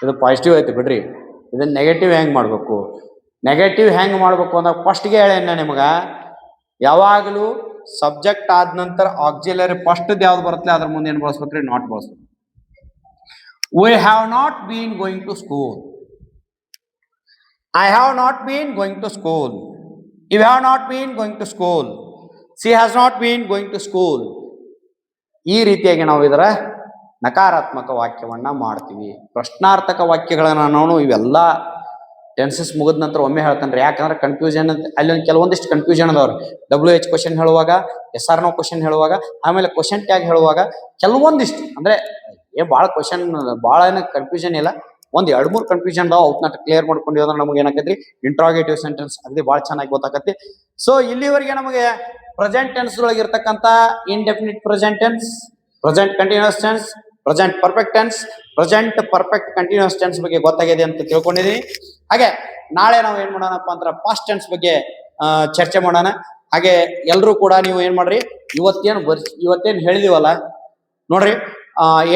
A: ಇದು ಪಾಸಿಟಿವ್ ಐತಿ ಬಿಡ್ರಿ, ಇದನ್ನ ನೆಗೆಟಿವ್ ಹೆಂಗ್ ಮಾಡ್ಬೇಕು? ನೆಗೆಟಿವ್ ಹೆಂಗ್ ಮಾಡ್ಬೇಕು ಅಂದ್ರೆ ಫಸ್ಟ್ಗೆ ಹೇಳೇನ ನಿಮಗ, ಯಾವಾಗಲೂ ಸಬ್ಜೆಕ್ಟ್ ಆದ ನಂತರ ಆಕ್ಸಿಲರಿ ಫಸ್ಟ್ ಯಾವ್ದು ಬರುತ್ತೆ ಅದ್ರ ಮುಂದೆ ಏನು ಬಳಸ್ಬೇಕ್ರಿ? ನಾಟ್ ಬಳಸ್ಬೇಕು. We have not been going to school. I have not been going to school. You have not been going to school. She has not been going to school. ಈ ರೀತಿಯಾಗಿ ನಾವು ಇದರ ನಕಾರಾತ್ಮಕ ವಾಕ್ಯವನ್ನ ಮಾಡ್ತೀವಿ. ಪ್ರಶ್ನಾರ್ಥಕ ವಾಕ್ಯಗಳನ್ನ ನಾವು ಇವೆಲ್ಲ ಟೆನ್ಸಸ್ ಮುಗಿದ ನಂತರ ಒಮ್ಮೆ ಹೇಳ್ತಾನ್ರಿ. ಯಾಕಂದ್ರೆ ಕನ್ಫ್ಯೂಷನ್ ಅಲ್ಲಿ ಕೆಲವೊಂದಿಷ್ಟು ಕನ್ಫ್ಯೂಷನ್ ಅದಾವ್ರಿ. WH ಕ್ವಶನ್ ಹೇಳುವಾಗ, SR ನೋ ಕ್ವಶನ್ ಹೇಳುವಾಗ, ಆಮೇಲೆ ಕ್ವಶನ್ ಟ್ಯಾಗ್ ಹೇಳುವಾಗ ಕೆಲವೊಂದಿಷ್ಟು ಅಂದ್ರೆ ಭಾಳ ಕ್ವಶನ್ ಭಾಳ ಏನು ಕನ್ಫ್ಯೂಷನ್ ಇಲ್ಲ. ಒಂದ್ 2-3 ಕನ್ಫ್ಯೂಷನ್ ಅದಾವ. ಅವನ್ನ ಕ್ಲಿಯರ್ ಮಾಡ್ಕೊಂಡಿದ್ರೆ ನಮಗೆ ಏನಾಕೈತ್ರಿ ಇಂಟ್ರಾಗೇಟಿವ್ ಸೆಂಟೆನ್ಸ್ ಅಗದಿ ಭಾಳ ಚೆನ್ನಾಗಿ ಗೊತ್ತಾಕತಿ. ಸೊ ಇಲ್ಲಿವರೆಗೆ ನಮಗೆ ಪ್ರೆಸೆಂಟ್ ಟೆನ್ಸ್ ಒಳಗೆ ಇರ್ತಕ್ಕಂಥ indefinite present tense, present continuous tense, present perfect tense, present perfect continuous tense ಬಗ್ಗೆ ಗೊತ್ತಾಗಿದೆ ಅಂತ ತಿಳ್ಕೊಂಡಿದೀನಿ. ಹಾಗೆ ನಾಳೆ ನಾವು ಏನ್ ಮಾಡೋಣಪ್ಪ ಅಂದ್ರೆ ಪಾಸ್ಟ್ ಟೆನ್ಸ್ ಬಗ್ಗೆ ಚರ್ಚೆ ಮಾಡೋಣ. ಹಾಗೆ ಎಲ್ರೂ ಕೂಡ ನೀವು ಏನ್ ಮಾಡ್ರಿ, ಇವತ್ತೇನು ಹೇಳಿದೀವಲ್ಲ ನೋಡ್ರಿ,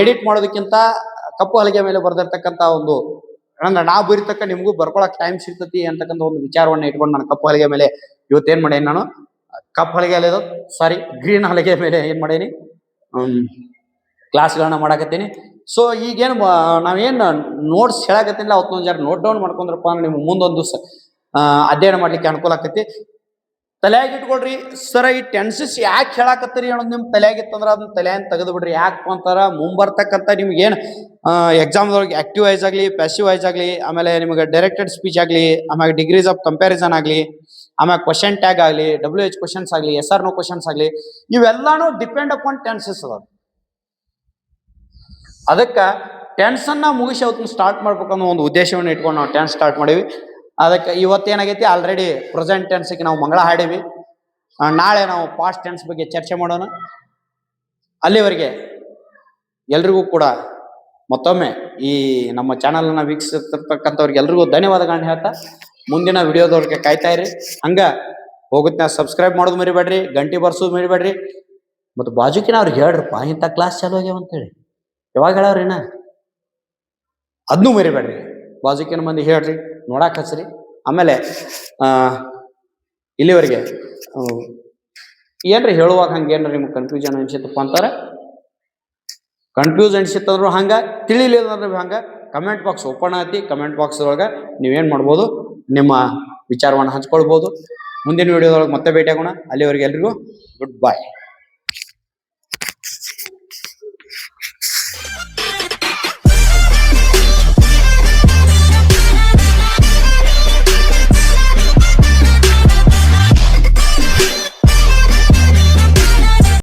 A: ಎಡಿಟ್ ಮಾಡೋದಕ್ಕಿಂತ ಕಪ್ಪು ಹಲಗೆ ಮೇಲೆ ಬರ್ದಿರ್ತಕ್ಕಂಥ ಒಂದು ಅಂದ್ರೆ ನಾವು ಬರೀತಕ್ಕ ನಿಮಗೂ ಬರ್ಕೊಳಕ್ ಟೈಮ್ ಸಿಗ್ತತಿ ಅಂತಕ್ಕಂಥ ಒಂದು ವಿಚಾರವನ್ನ ಇಟ್ಕೊಂಡು ನಾನು ಕಪ್ಪು ಹಲಗೆ ಮೇಲೆ ಇವತ್ತೇನ್ ಮಾಡೇನಿ, ನಾನು ಕಪ್ಪು ಹಲಗೆ ಗ್ರೀನ್ ಹಲಗೆ ಮೇಲೆ ಏನ್ ಮಾಡೇನಿ ಕ್ಲಾಸ್ಗಳನ್ನ ಮಾಡಾಕತ್ತೀನಿ. ಸೊ ಈಗೇನು ನಾವೇನು ನೋಟ್ಸ್ ಹೇಳಕತ್ತೀನಿಲ್ಲ ಅವತ್ತೊಂದು ಜರ ನೋಟ್ ಡೌನ್ ಮಾಡ್ಕೊಂಡ್ರಪ್ಪ ಅಂದ್ರೆ ನಿಮ್ಗೆ ಮುಂದೊಂದು ದಿವಸ ಅಧ್ಯಯನ ಮಾಡ್ಲಿಕ್ಕೆ ಅನುಕೂಲ ಆಕತಿ. ತಲೆಯಾಗಿ ಇಟ್ಕೊಳ್ರಿ. ಸರ ಈ ಟೆನ್ಸಸ್ ಯಾಕೆ ಹೇಳಾಕತ್ತೀರಿ ಅನ್ನೋದು ನಿಮ್ ತಲೆಯಾಗಿತ್ತಂದ್ರ ಅದನ್ನ ತಲೆಯನ್ನು ತೆಗೆದು ಬಿಡ್ರಿ. ಯಾಕಪ್ಪ ಅಂತಾರ ಮುಂಬರ್ತಕ್ಕಂಥ ನಿಮ್ಗೆ ಏನು ಎಕ್ಸಾಮ್ದೊಳಗೆ ಆಕ್ಟಿವ್ ವೈಸ್ ಆಗಲಿ, ಪ್ಯಾಸಿವ್ ವೈಸ್ ಆಗಲಿ, ಆಮೇಲೆ ನಿಮಗೆ ಡೈರೆಕ್ಟೆಡ್ ಸ್ಪೀಚ್ ಆಗಲಿ, ಆಮೇಲೆ ಡಿಗ್ರೀಸ್ ಆಫ್ ಕಂಪ್ಯಾರಿಸನ್ ಆಗಲಿ, ಆಮೇಲೆ ಕ್ವಶನ್ ಟ್ಯಾಗ್ ಆಗಲಿ, WH ಕ್ವಶನ್ಸ್ ಆಗಲಿ, SR ನೋ ಕ್ವಶನ್ಸ್ ಆಗಲಿ, ಇವೆಲ್ಲಾನು ಡಿಪೆಂಡ್ ಅಪಾನ್ ಟೆನ್ಸಸ್ ಅದ. ಅದಕ್ಕೆ ಟೆನ್ಸ್ ಅನ್ನ ಮುಗಿಸಿ ಅವತ್ತು ಸ್ಟಾರ್ಟ್ ಮಾಡ್ಬೇಕನ್ನೋ ಒಂದು ಉದ್ದೇಶವನ್ನು ಇಟ್ಕೊಂಡು ನಾವು ಟೆನ್ಸ್ ಸ್ಟಾರ್ಟ್ ಮಾಡೀವಿ. ಅದಕ್ಕೆ ಇವತ್ತೇನಾಗೈತಿ, ಆಲ್ರೆಡಿ ಪ್ರೆಸೆಂಟ್ ಟೆನ್ಸ್ಗೆ ನಾವು ಮಂಗಳ ಹಾಡೀವಿ. ನಾಳೆ ನಾವು ಪಾಸ್ಟ್ ಟೆನ್ಸ್ ಬಗ್ಗೆ ಚರ್ಚೆ ಮಾಡೋಣ. ಅಲ್ಲಿವರೆಗೆ ಎಲ್ರಿಗೂ ಕೂಡ ಮತ್ತೊಮ್ಮೆ ಈ ನಮ್ಮ ಚಾನಲ್ನ ವೀಕ್ಷಿಸಿರ್ತಕ್ಕಂಥವ್ರಿಗೆ ಎಲ್ರಿಗೂ ಧನ್ಯವಾದಗಳನ್ನ ಹೇಳ್ತಾ ಮುಂದಿನ ವಿಡಿಯೋದವ್ರಿಗೆ ಕಾಯ್ತಾ ಇರಿ. ಹಂಗ ಹೋಗುತ್ತೆ ಸಬ್ಸ್ಕ್ರೈಬ್ ಮಾಡೋದು ಮರಿಬೇಡ್ರಿ, ಗಂಟೆ ಬರ್ಸೋದು ಮರಿಬೇಡ್ರಿ. ಮತ್ತು ಬಾಜುಕಿನ ಅವ್ರಿಗೆ ಹೇಳ್ರಪ್ಪ ಇಂಥ ಕ್ಲಾಸ್ ಚಾಲು ಆಗ್ಯಾವ ಅಂತೇಳಿ. ಯಾವಾಗ ಹೇಳವ್ರಿನ ಅದನ್ನೂ ಮರಿಬೇಡ್ರಿ. ಬಾಜುಕಿನ ಮಂದಿ ಹೇಳ್ರಿ, ನೋಡಾಕ್ ಹಚ್ರಿ. ಆಮೇಲೆ ಇಲ್ಲಿವರೆಗೆ ಏನ್ರಿ ಹೇಳುವಾಗ ಹಂಗೇನ್ರಿ ನಿಮ್ಗೆ ಕನ್ಫ್ಯೂಷನ್ ಅನ್ಸಿತ್ತಪ್ಪ ಅಂತಾರೆ, ಕನ್ಫ್ಯೂಸ್ ಅನ್ಸಿತ್ತಂದ್ರು ಹಂಗ, ತಿಳಿಲಿಲ್ಲ ಹಂಗ ಕಮೆಂಟ್ ಬಾಕ್ಸ್ ಓಪನ್ ಐತಿ. ಕಮೆಂಟ್ ಬಾಕ್ಸ್ ಒಳಗೆ ನೀವೇನ್ ಮಾಡ್ಬೋದು, ನಿಮ್ಮ ವಿಚಾರವನ್ನು ಹಂಚ್ಕೊಳ್ಬೋದು. ಮುಂದಿನ ವಿಡಿಯೋದೊಳಗೆ ಮತ್ತೆ ಭೇಟಿ ಆಗೋಣ. ಅಲ್ಲಿವರೆಗೆ ಎಲ್ರಿಗೂ ಗುಡ್ ಬಾಯ್.